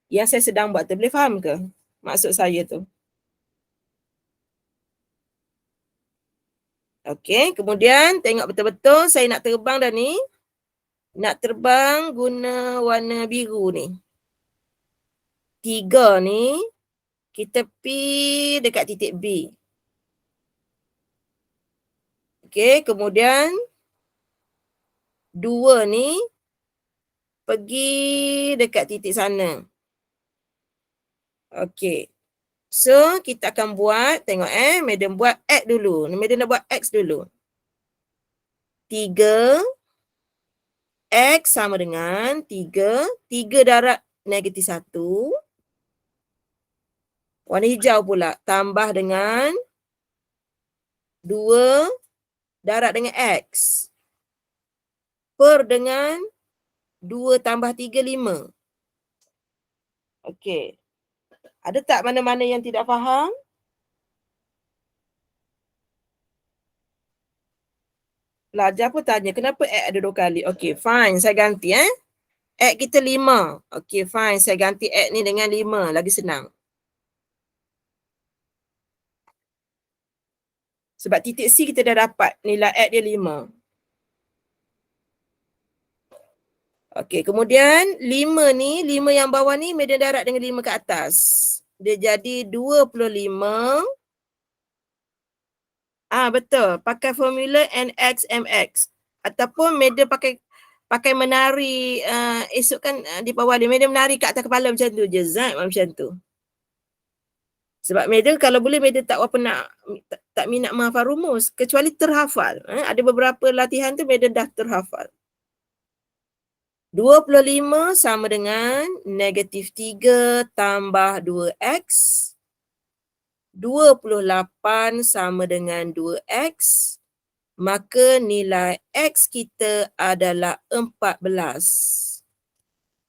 Yang saya sedang buat tu boleh faham ke maksud saya tu? Okey, kemudian tengok betul-betul saya nak terbang dah ni. Nak terbang guna warna biru ni. 3 ni kita pi dekat titik B. Okey, kemudian 2 ni pergi dekat titik sana. Okey. So, kita akan buat, tengok Madam buat X dulu. Madam nak buat X dulu. 3 X sama dengan 3. 3 darab negatif 1. Warna hijau pula. Tambah dengan 2 darab dengan X. Per dengan 2 tambah 3, 5. Okey. Ada tak mana-mana yang tidak faham? Pelajar pun tanya, kenapa X ada 2 kali? Okey, fine. Saya ganti X kita 5. Okey, fine. Saya ganti X ni dengan 5. Lagi senang. Sebab titik C kita dah dapat nilai X dia 5. Okey, kemudian 5 ni, 5 yang bawah ni Madam darab dengan 5 ke atas. Dia jadi 25. Betul. Pakai formula NX/MX. Ataupun Madam pakai menari esok kan di bawah dia. Madam menari kat atas kepala macam tu je. Zat macam tu. Sebab Madam kalau boleh Madam tak apa nak tak minat menghafal rumus kecuali terhafal. Ada beberapa latihan tu Madam dah terhafal. 25 sama dengan negatif 3 tambah 2X. 28 sama dengan 2X. Maka nilai X kita adalah 14.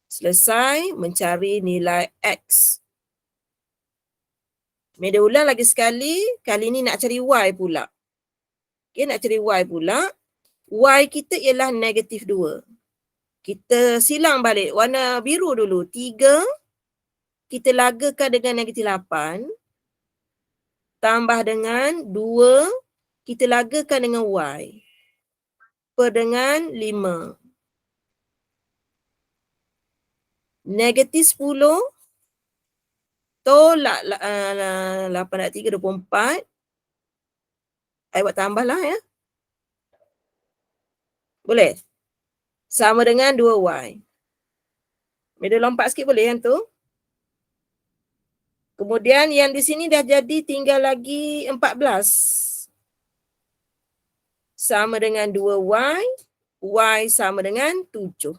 Selesai mencari nilai X. Madam ulang lagi sekali. Kali ni nak cari Y pula. Okay, nak cari Y pula. Y kita ialah negatif 2. Kita silang balik. Warna biru dulu. 3. Kita lagakan dengan negatif 8. Tambah dengan 2. Kita lagakan dengan Y. Per dengan 5. Negatif 10. Tolak 8 darab 3, 24. Saya buat tambah lah ya. Boleh? Sama dengan 2Y. Madam lompat sikit boleh yang tu? Kemudian yang di sini dah jadi tinggal lagi 14. Sama dengan 2Y. Y sama dengan 7.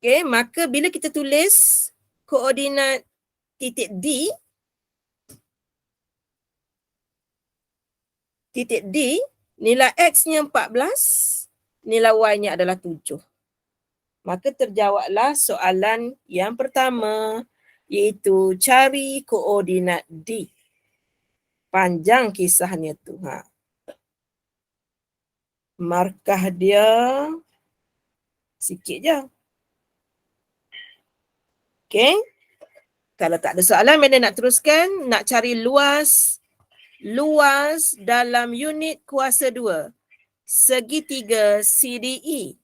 Okey, maka bila kita tulis koordinat titik D, nilai X-nya 14, nilai Y-nya adalah 7. Maka terjawablah soalan yang pertama, iaitu cari koordinat D. Panjang kisahnya tu. Markah dia sikit je. Okey. Kalau tak ada soalan, Madam nak teruskan. Nak cari luas dalam unit kuasa 2. Segitiga CDE.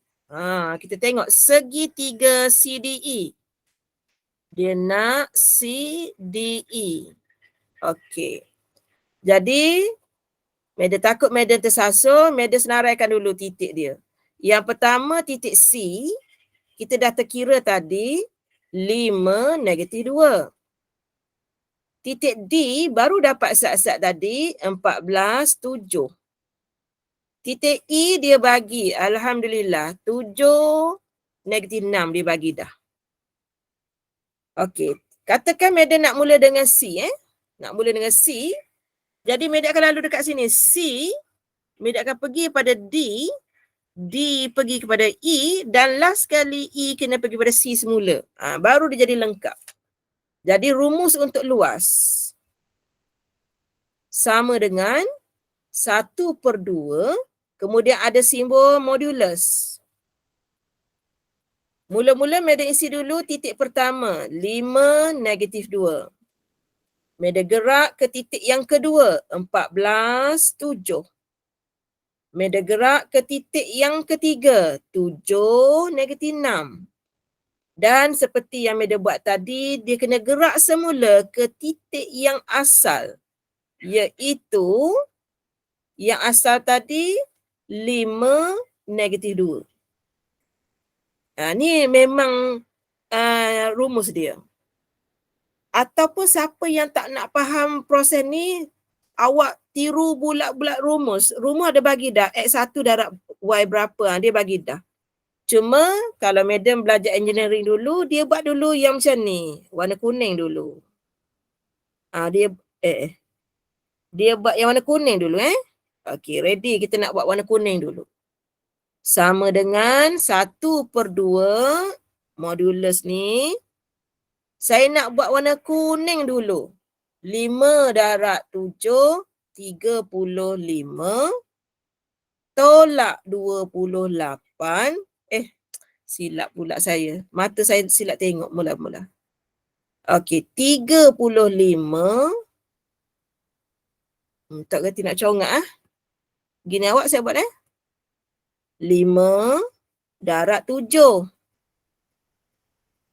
Kita tengok segitiga CDE. Dia nak CDE. Okey. Jadi, Madam takut Madam tersasul, Madam senaraikan dulu titik dia. Yang pertama titik C, kita dah terkira tadi 5 negatif 2. Titik D baru dapat sat-sat tadi 14, 7. Titik E dia bagi, alhamdulillah, 7, negatif 6 dia bagi dah. Okey, katakan Madam nak mula dengan C. Nak mula dengan C, Jadi Medik akan lalu dekat sini. C, Medik akan pergi pada D pergi kepada E, dan last sekali E kena pergi pada C semula. Baru dia jadi lengkap. Jadi rumus untuk luas sama dengan 1/2, kemudian ada simbol modulus. Mula-mula Medik isi dulu titik pertama, 5 - 2. Medik gerak ke titik yang kedua, 14, 7. Medik gerak ke titik yang ketiga, 7 - 6. Dan seperti yang Medik buat tadi, dia kena gerak semula ke titik yang asal, iaitu yang asal tadi 5 - 2. Ni memang rumus dia. Ataupun siapa yang tak nak faham proses ni, awak tiru bulat-bulat rumus. Rumus ada bagi dah, X1 darab Y berapa, dia bagi dah. Cuma kalau madam belajar engineering dulu, dia buat dulu yang macam ni, warna kuning dulu. Dia buat yang warna kuning dulu. Okey, ready, kita nak buat warna kuning dulu. Sama dengan 1/2 modulus ni. Saya nak buat warna kuning dulu. 5 darab 7, 35. Tolak 28. Silap pula saya. Mata saya silap tengok mula-mula. Okey, 35. Tak kerti nak congak. Gini awak saya buat 5 darab 7.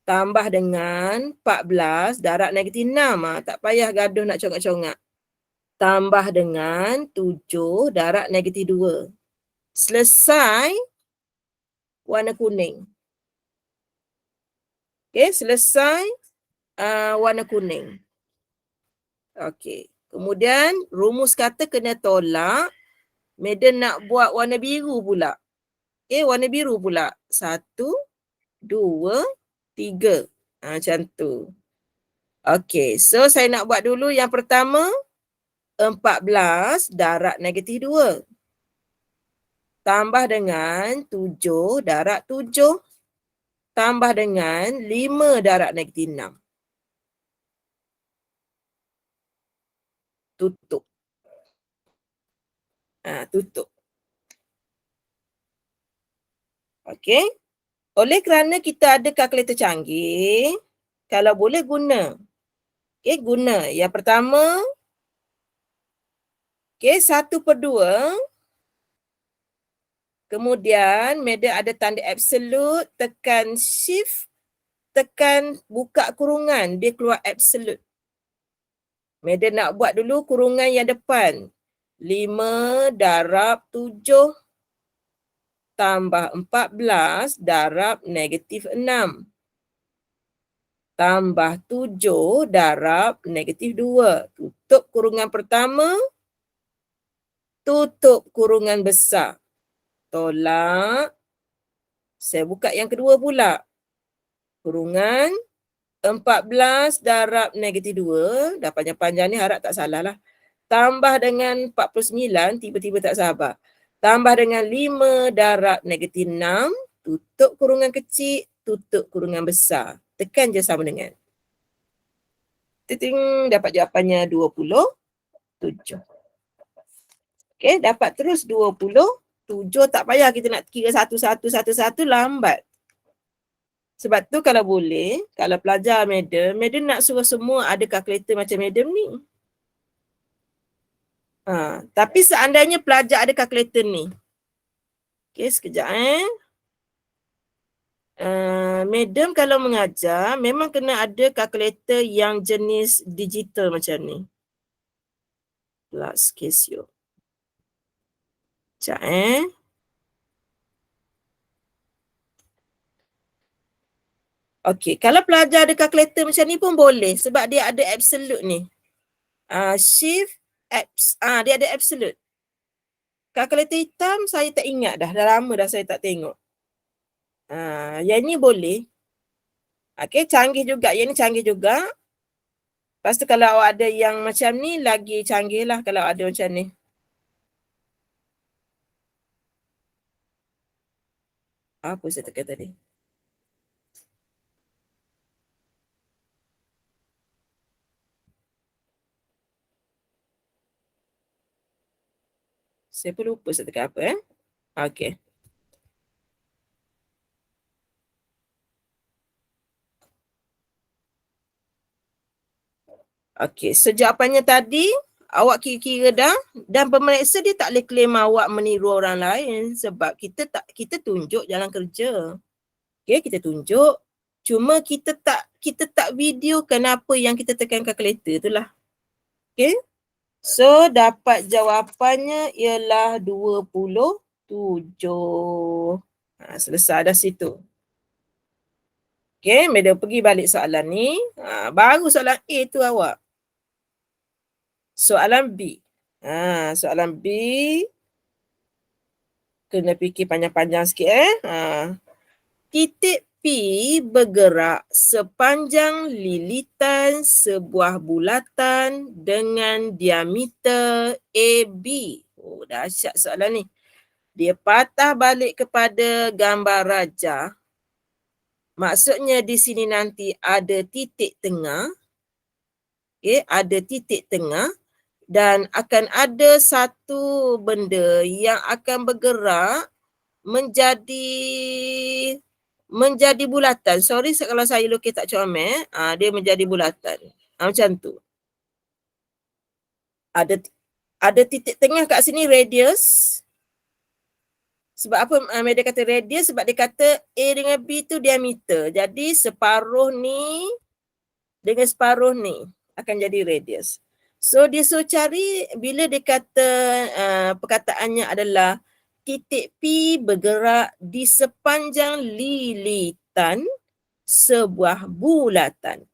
Tambah dengan 14 darab -6. Tak payah gaduh nak congak-congak. Tambah dengan 7 darab -2. Selesai warna kuning. Okey, selesai warna kuning. Okey. Kemudian rumus kata kena tolak. Madam nak buat warna biru pula. Okey, warna biru pula. 1, 2, 3. Macam tu. Okey, so saya nak buat dulu yang pertama, 14 darab -2. Tambah dengan 7 darab 7. Tambah dengan 5 darab -6. Tutup. Tutup. Okey. Oleh kerana kita ada kalkulator canggih, kalau boleh guna. Okey, guna. Yang pertama, 1/2. Kemudian, madam ada tanda absolute, tekan shift, tekan buka kurungan, dia keluar absolute. Madam nak buat dulu kurungan yang depan. 5 darab 7 tambah 14 darab -6. Tambah 7 darab -2. Tutup kurungan pertama. Tutup kurungan besar. Tolak. Saya buka yang kedua pula. Kurungan 14 darab -2. Dah panjang-panjang ni, harap tak salah lah. Tambah dengan 49, tiba-tiba tak sabar. Tambah dengan 5 darab -6. Tutup kurungan kecil, tutup kurungan besar. Tekan je sama dengan. Titing, dapat jawapannya 27. Okey, dapat terus 27. Tak payah kita nak kira satu-satu, lambat. Sebab tu kalau boleh, kalau pelajar madam nak suruh semua ada kalkulator macam madam ni. Tapi seandainya pelajar ada kalkulator ni. Okey, sekejap madam kalau mengajar, memang kena ada kalkulator yang jenis digital macam ni. Plus Casio. Sekejap Okey, kalau pelajar ada kalkulator macam ni pun boleh sebab dia ada absolute ni. Shift, dia ada absolute. Kalkulator hitam saya tak ingat dah lama dah saya tak tengok. Yang ni boleh. Okey, canggih juga. Yang ni canggih juga. Lepas tu kalau awak ada yang macam ni, lagi canggih lah kalau ada macam ni. Apa saya tekan tadi? Saya pun lupa saya tekan apa Okey. Okey, so jawapannya tadi awak kira-kira dah, dan pemeriksa dia tak boleh claim awak meniru orang lain sebab kita tunjuk jalan kerja. Okey, kita tunjuk. Cuma kita tak videokan apa yang kita tekan kalkulator tu lah. Okey. So dapat jawapannya ialah 27. Selesai dah situ. Okey, Madam pergi balik soalan ni. Baru soalan A tu awak. Soalan B. Soalan B. Kena fikir panjang-panjang sikit Titik P bergerak sepanjang lilitan sebuah bulatan dengan diameter AB. Oh, dahsyat soalan ni. Dia patah balik kepada gambar rajah. Maksudnya di sini nanti ada titik tengah. Okay, ada titik tengah dan akan ada satu benda yang akan bergerak menjadi bulatan. Sorry kalau saya lukis tak comel. Dia menjadi bulatan. Macam tu. Ada titik tengah kat sini radius. Sebab apa dia kata radius? Sebab dia kata A dengan B tu diameter. Jadi separuh ni dengan separuh ni akan jadi radius. So dia suruh cari bila dia kata perkataannya adalah titik P bergerak di sepanjang lilitan sebuah bulatan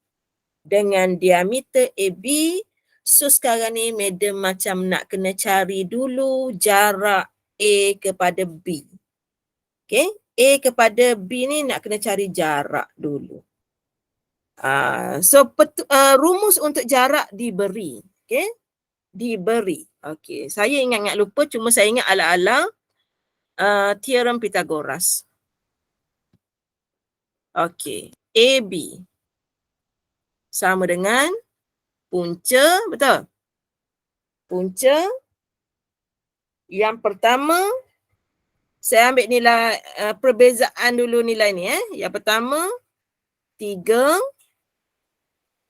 dengan diameter AB. So sekarang ni madam macam nak kena cari dulu jarak A kepada B. Okay, A kepada B ni nak kena cari jarak dulu. So rumus untuk jarak diberi. Okay, diberi. Okay, saya ingat-ingat lupa, cuma saya ingat ala-ala teorem Pythagoras. Okay, AB sama dengan punca, betul? Punca yang pertama, saya ambil nilai perbezaan dulu nilai ni. Yang pertama, 3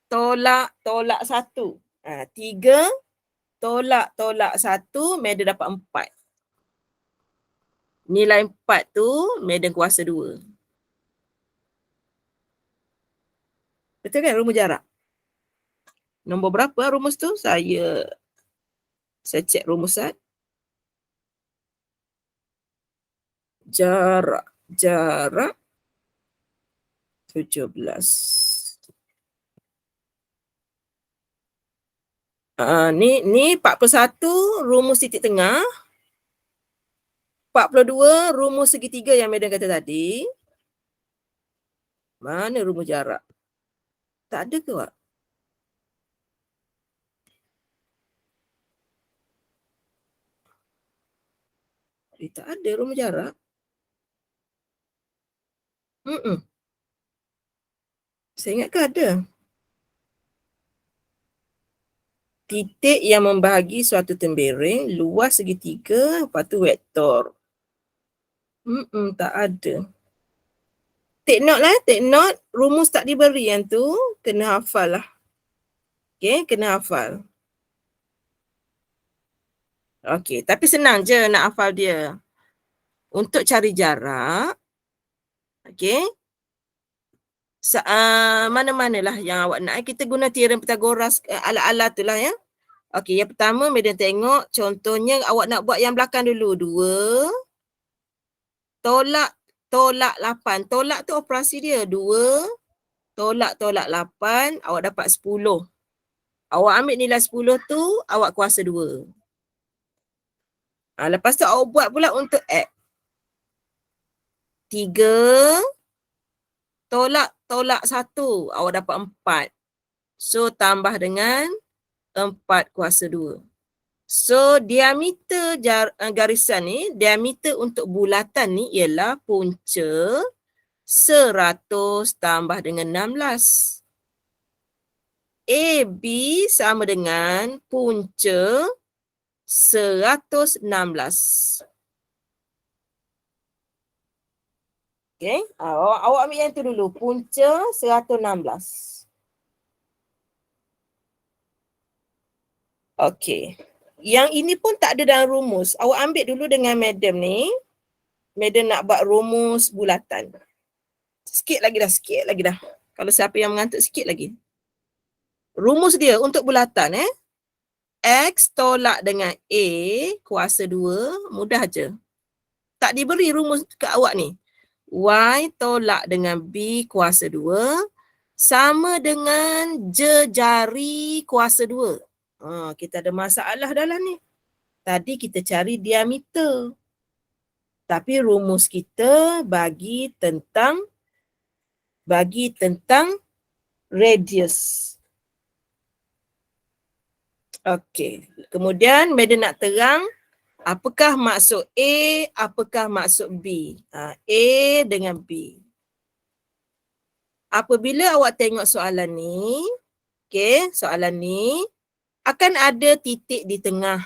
tolak 1. 3 tolak 1, madam dapat 4. Nilai 4 tu, madam kuasa 2. Betul kan rumus jarak? Nombor berapa rumus tu? Saya cek rumusan. Jarak 17. Ni 41 rumus titik tengah. 42 rumus segitiga yang madam kata tadi. Mana rumus jarak? Tak ada ke, Wak? Tak ada rumus jarak. Saya ingat ke ada? Titik yang membahagi suatu tembereng, luas segitiga, lepas tu vektor. Tak ada. Take note lah, take note. Rumus tak diberi yang tu, kena hafal lah. Okay, kena hafal. Okay, tapi senang je nak hafal dia. Untuk cari jarak, okay, mana-manalah yang awak nak. Kita guna teorem Pythagoras ala-ala tu lah ya. Okay, yang pertama madam tengok contohnya awak nak buat yang belakang dulu. 2 tolak 8. Tolak tu operasi dia. 2 tolak 8, awak dapat 10. Awak ambil nilai 10 tu, awak kuasa 2. Lepas tu awak buat pula untuk X. 3 tolak 1, awak dapat 4. So tambah dengan 4 kuasa 2. So diameter garisan ni, diameter untuk bulatan ni ialah punca 100 tambah dengan 16. AB sama dengan punca 116. Okay, awak ambil yang tu dulu, punca 116. Okay, yang ini pun tak ada dalam rumus. Awak ambil dulu dengan madam ni. Madam nak buat rumus bulatan. Sikit lagi dah. Kalau siapa yang mengantuk sikit lagi. Rumus dia untuk bulatan X tolak dengan A kuasa 2, mudah je. Tak diberi rumus ke awak ni. Y tolak dengan B kuasa 2 sama dengan jejari kuasa 2. Kita ada masalah dalam ni. Tadi kita cari diameter. Tapi rumus kita bagi tentang radius. Okey. Kemudian madam nak terang apakah maksud A, apakah maksud B. A dengan B. Apabila awak tengok soalan ni, soalan ni akan ada titik di tengah.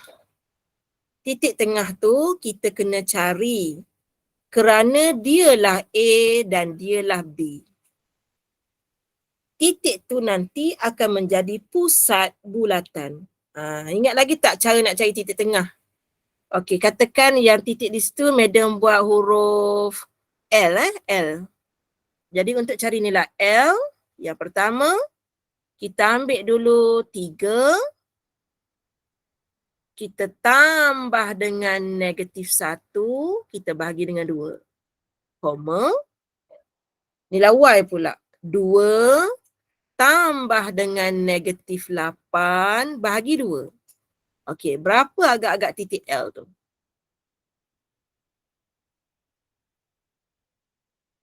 Titik tengah tu kita kena cari kerana dialah A dan dialah B. Titik tu nanti akan menjadi pusat bulatan. Ingat lagi tak cara nak cari titik tengah? Okey, katakan yang titik di situ madam buat huruf L. L. Jadi untuk cari nilai L, yang pertama kita ambil dulu 3. Kita tambah dengan negatif 1, kita bahagi dengan 2. Koma. Nilai Y pula. 2 tambah dengan negatif 8 bahagi 2. Okey, berapa agak-agak titik L tu?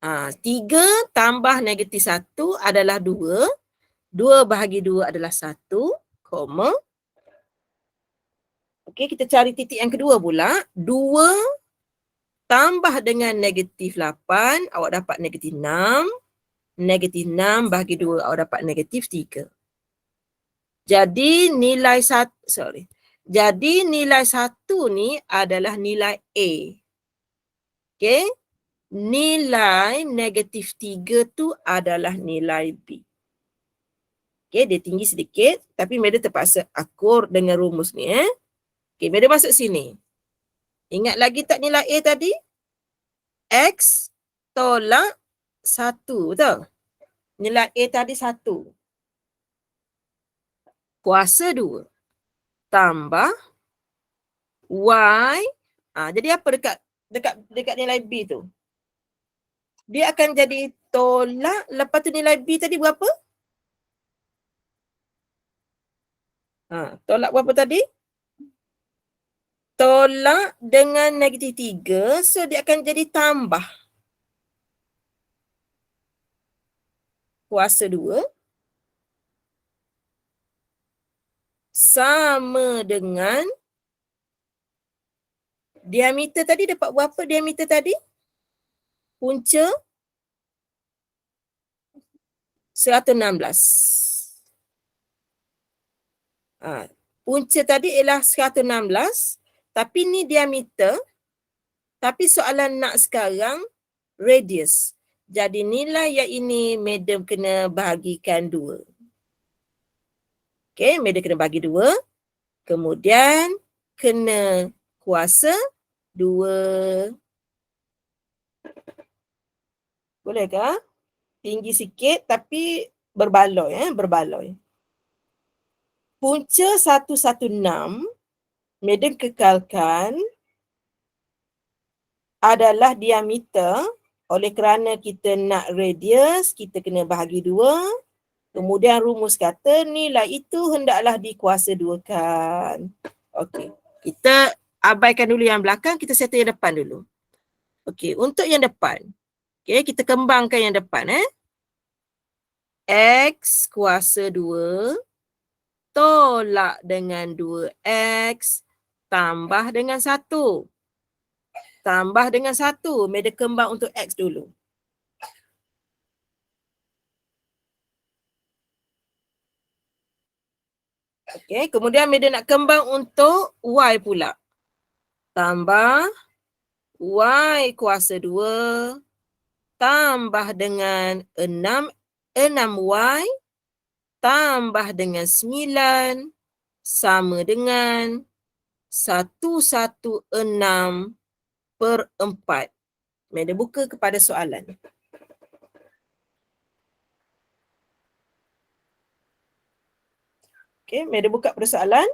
3 tambah negatif 1 adalah 2. 2 bahagi 2 adalah 1, koma. Okey, kita cari titik yang kedua pula. 2 tambah dengan negatif 8, awak dapat negatif 6. Negatif 6 bahagi 2, awak dapat negatif 3. Jadi nilai 1 ni adalah nilai A. Okey. Nilai negatif 3 tu adalah nilai B. Okey, dia tinggi sedikit tapi madam terpaksa akur dengan rumus ni Okey, madam masuk sini. Ingat lagi tak nilai A tadi? X tolak 1, betul? Nilai A tadi 1. Kuasa 2 tambah Y. Jadi apa dekat nilai B tu? Dia akan jadi tolak, lepas tu nilai B tadi berapa? Tolak berapa tadi? Tolak dengan negatif 3, so dia akan jadi tambah. Kuasa 2 sama dengan diameter tadi dapat berapa diameter tadi? Punca 116. Punca tadi ialah 116, tapi ni diameter. Tapi soalan nak sekarang radius. Jadi nilai yang ini madam kena bahagikan 2. Okey, madam kena bagi 2. Kemudian kena kuasa 2. Bolehkah? Tinggi sikit tapi berbaloi. Berbaloi. Punca 116 madam kekalkan adalah diameter. Oleh kerana kita nak radius, kita kena bahagi 2. Kemudian rumus kata nilai itu hendaklah dikuasa 2-kan. Okey, kita abaikan dulu yang belakang, kita settle yang depan dulu. Okey, untuk yang depan. Okey, kita kembangkan yang depan X kuasa 2 tolak dengan 2X tambah dengan 1. Tambah dengan 1. Media kembang untuk X dulu. Okey, kemudian media nak kembang untuk Y pula. Tambah Y kuasa 2 tambah dengan 6Y tambah dengan 9 sama dengan 116/4. Media buka kepada soalan. Okey, media buka pada soalan.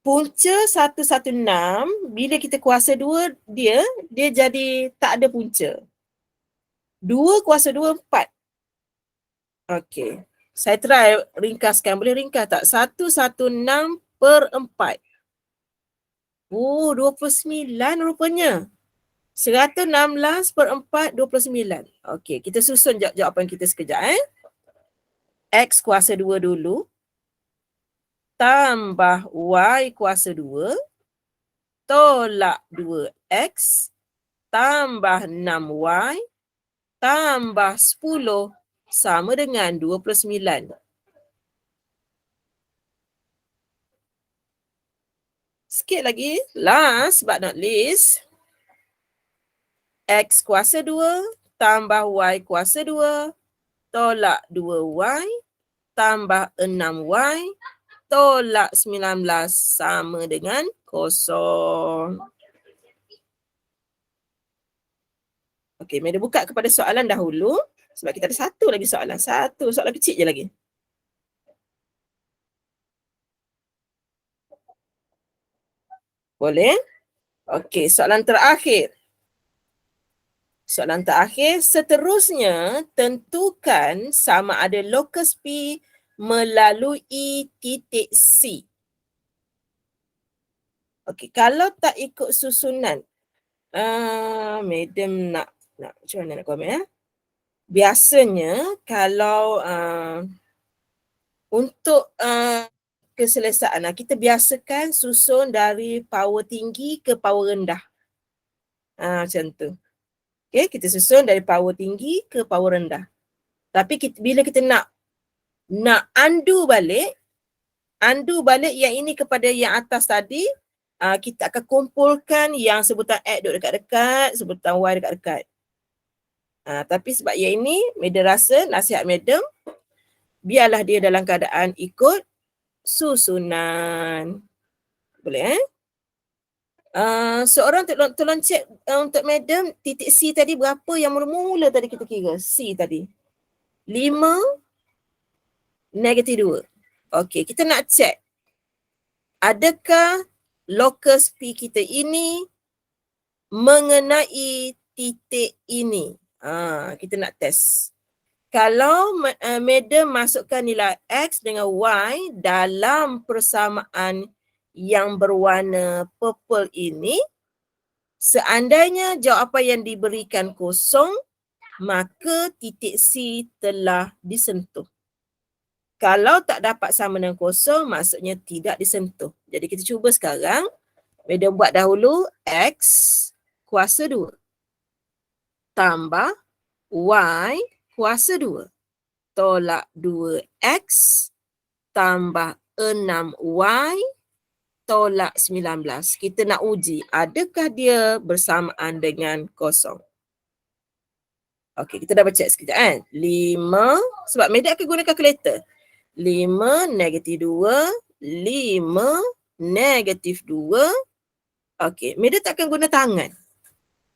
Punca 116 bila kita kuasa 2 dia jadi tak ada punca. 2 kuasa 2 4. Okey. Saya try ringkaskan. Boleh ringkas tak? 116/4. Oh, 29 rupanya. 116/4 29. Okey, kita susun jawapan kita sekejap X kuasa 2 dulu. Tambah Y kuasa 2 tolak 2X tambah 6Y tambah 10 sama dengan 29. Sikit lagi. Last but not least. X kuasa 2 tambah Y kuasa 2 tolak 2Y tambah 6Y tolak 19 sama dengan 0. Okey, media buka kepada soalan dahulu sebab kita ada satu lagi soalan. Satu soalan kecil je lagi. Boleh? Okey, soalan terakhir. Soalan terakhir, seterusnya tentukan sama ada lokus P melalui titik C. Okey, kalau tak ikut susunan, madam nak macam mana nak komen Biasanya kalau untuk keselesaan kita biasakan susun dari power tinggi ke power rendah. Macam tu. Okay, kita susun dari power tinggi ke power rendah. Tapi bila kita nak undo balik yang ini kepada yang atas tadi, kita akan kumpulkan yang sebutan X duduk dekat-dekat, sebutan Y dekat-dekat. Tapi sebab yang ini, madam rasa nasihat madam, biarlah dia dalam keadaan ikut susunan. Boleh seorang tolong cek untuk madam, titik C tadi berapa yang mula-mula tadi kita kira? C tadi. 5 -2. Okey, kita nak cek adakah lokus P kita ini mengenai titik ini. Kita nak test. Kalau madam masukkan nilai X dengan Y dalam persamaan yang berwarna purple ini, seandainya jawapan yang diberikan kosong, maka titik C telah disentuh. Kalau tak dapat sama dengan kosong, maksudnya tidak disentuh. Jadi kita cuba sekarang. Madam buat dahulu X kuasa 2 tambah Y kuasa 2 tolak 2X tambah 6Y tolak 19. Kita nak uji adakah dia bersamaan dengan kosong. Okey, kita dah baca sekejap 5, sebab madam akan guna kalkulator. 5 -2, 5 -2. Okey, madam tak akan guna tangan.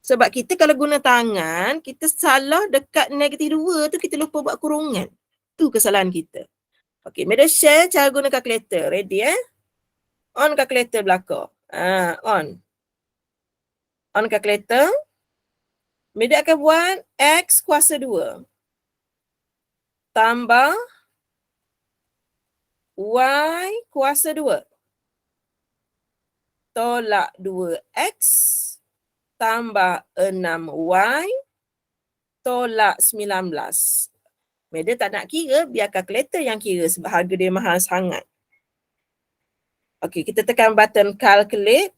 Sebab kita kalau guna tangan, kita salah dekat -2 tu, kita lupa buat kurungan. Tu kesalahan kita. Okey, madam share cara guna kalkulator. Ready On kalkulator belakang. On. On kalkulator. Madam akan buat X kuasa 2 tambah Y kuasa 2 tolak 2X tambah 6Y tolak 19. Medan tak nak kira, biar kalkulator yang kira sebab harga dia mahal sangat. Okey, kita tekan button calculate.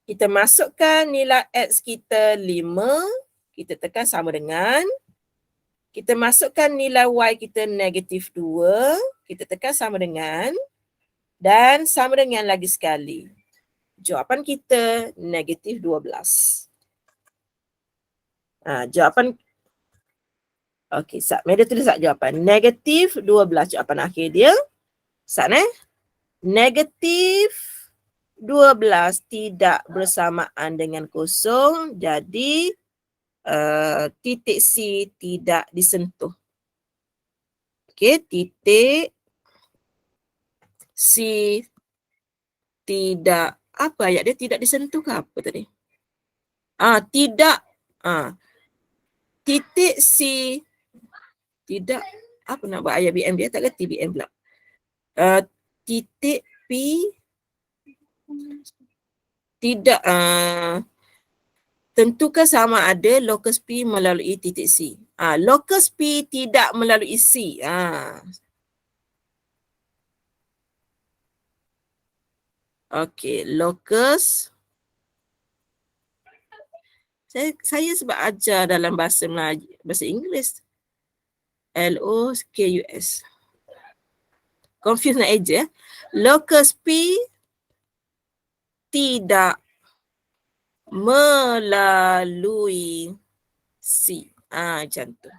Kita masukkan nilai X kita 5. Kita tekan sama dengan. Kita masukkan nilai Y kita negatif 2. Kita tekan sama dengan. Dan sama dengan lagi sekali. Jawapan kita negatif 12. Jawapan. Okey, Medan tulis tak jawapan. Negatif 12 jawapan akhir dia. Sana. Negatif 12 tidak bersamaan dengan kosong. Jadi titik C tidak disentuh. Okey, titik C tidak, apa ayat dia, tidak disentuh ke apa tadi? Tidak. Titik C tidak, apa nak buat ayat BM dia, tak kerti BM pula. Titik P tidak, tentukan sama ada locus P melalui titik C. Locus P tidak melalui C. Okey, locus. Saya sebab ajar dalam bahasa Melayu, bahasa Inggeris. LOCUS. Confuse nak eja. Locus P tidak melalui C. Macam tu.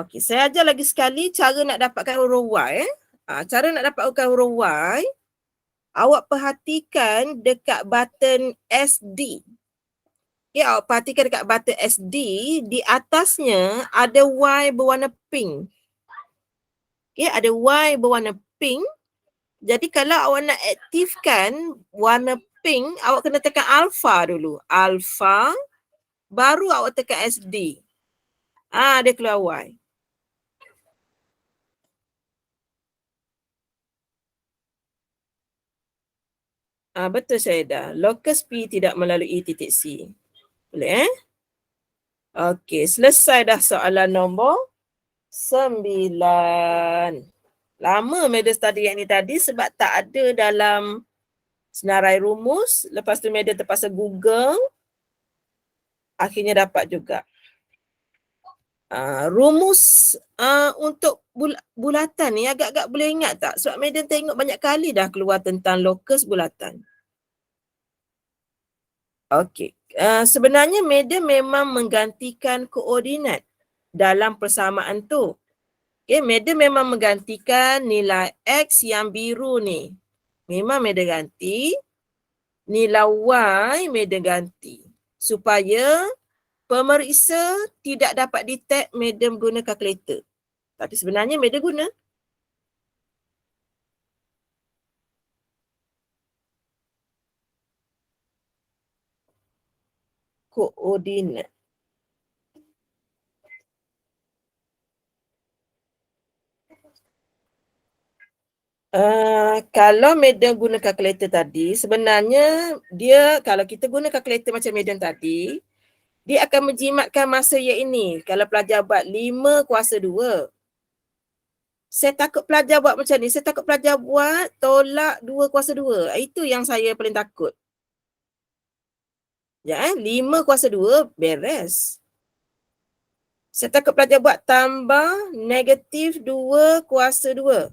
Okey, saya ajar lagi sekali cara nak dapatkan huruf Y. Cara nak dapatkan huruf Y, awak perhatikan dekat button SD. Okay, awak perhatikan dekat button SD, di atasnya ada Y berwarna pink. Okay, ada Y berwarna pink. Jadi kalau awak nak aktifkan warna pink, awak kena tekan alpha dulu. Alpha, baru awak tekan SD. Dia keluar Y. Betul saya dah. Locus P tidak melalui titik C. Boleh Okey, selesai dah soalan nombor 9. Lama Medan study yang ni tadi sebab tak ada dalam senarai rumus. Lepas tu Medan terpaksa Google. Akhirnya dapat juga. Rumus untuk bulatan ni agak-agak boleh ingat tak? Sebab Medan tengok banyak kali dah keluar tentang locus bulatan. Okey. Sebenarnya Medan memang menggantikan koordinat dalam persamaan tu. Okay, Medan memang menggantikan nilai X yang biru ni. Memang Medan ganti. Nilai Y Medan ganti. Supaya pemeriksa tidak dapat detect Medan guna kalkulator. Tapi sebenarnya Medan guna. Koordinat. Kalau Medan guna kalkulator tadi, sebenarnya dia, kalau kita guna kalkulator macam Medan tadi, dia akan menjimatkan masa yang ini. Kalau pelajar buat 5 kuasa 2. Saya takut pelajar buat macam ni. Saya takut pelajar buat tolak 2 kuasa 2. Itu yang saya paling takut. 5 kuasa 2 beres. Saya takut pelajar buat tambah negatif 2 kuasa 2.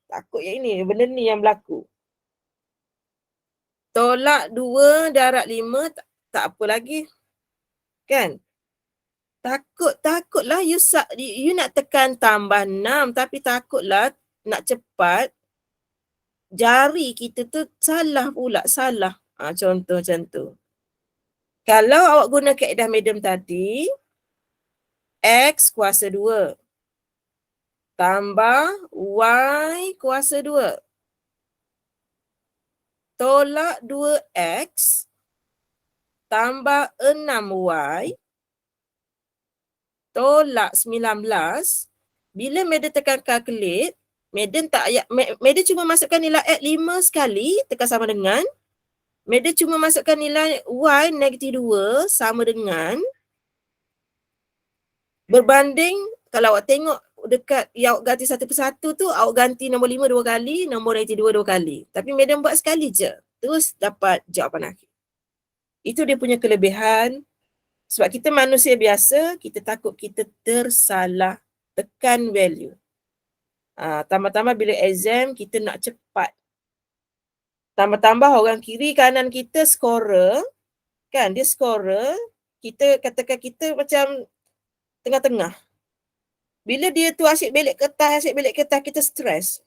Takut yang ini, benda ni yang berlaku. Tolak 2 darab 5, tak apa lagi. Kan? Takutlah you nak tekan tambah 6 tapi takutlah nak cepat jari kita tu salah pula, salah. Contoh macam tu. Kalau awak guna kaedah medium tadi, X kuasa 2 tambah Y kuasa 2 tolak 2X tambah 6Y tolak 19. Bila Medan tekan calculate, Medan cuma masukkan nilai X 5 sekali, tekan sama dengan. Madam cuma masukkan nilai Y -2 sama dengan berbanding kalau awak tengok dekat yang awak ganti 1/1 tu, awak ganti nombor 5 2 kali, nombor -2 2 kali. Tapi madam buat sekali je, terus dapat jawapan akhir. Itu dia punya kelebihan. Sebab kita manusia biasa, kita takut kita tersalah tekan value. Tambah-tambah bila exam, kita nak cepat. Tambah-tambah orang kiri kanan kita scorer, kan? Dia scorer, kita katakan kita macam tengah-tengah. Bila dia tu asyik belik kertas, kita stres.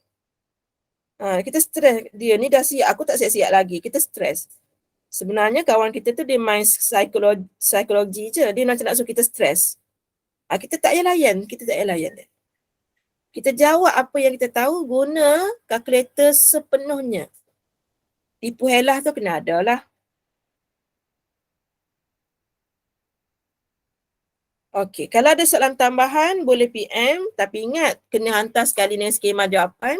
Kita stres. Dia ni dah siap, aku tak siap-siap lagi. Kita stres. Sebenarnya kawan kita tu dia main psikologi je. Dia macam nak suruh kita stres. Kita tak payah layan. Kita jawab apa yang kita tahu guna kalkulator sepenuhnya. Tipu helah tu kena ada lah. Okey, kalau ada soalan tambahan boleh PM, tapi ingat kena hantar sekali dengan skema jawapan.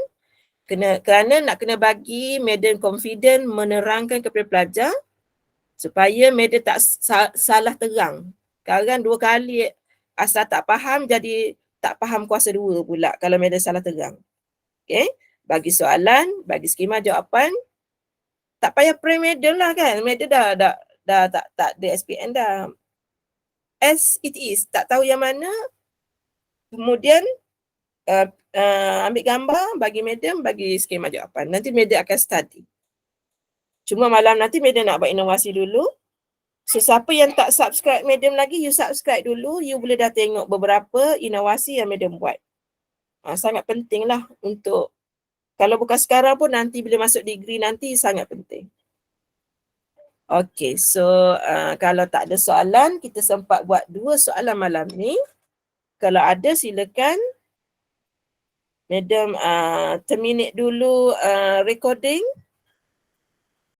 Kerana nak kena bagi madam confident menerangkan kepada pelajar supaya madam tak salah terang. Sekarang 2 kali asal tak faham jadi tak faham kuasa 2 pula kalau madam salah terang. Okey, bagi soalan, bagi skema jawapan. Tak payah prank madam lah kan. Madam dah tak ada SPN dah. As it is, tak tahu yang mana, kemudian ambil gambar, bagi madam, bagi skema jawapan. Nanti madam akan study. Cuma malam nanti madam nak buat inovasi dulu. So, siapa yang tak subscribe madam lagi, you subscribe dulu. You boleh dah tengok beberapa inovasi yang madam buat. Sangat penting lah untuk, kalau bukan sekarang pun nanti bila masuk degree nanti sangat penting. Okay, so kalau tak ada soalan, kita sempat buat 2 soalan malam ni. Kalau ada silakan. Madam terminate dulu recording.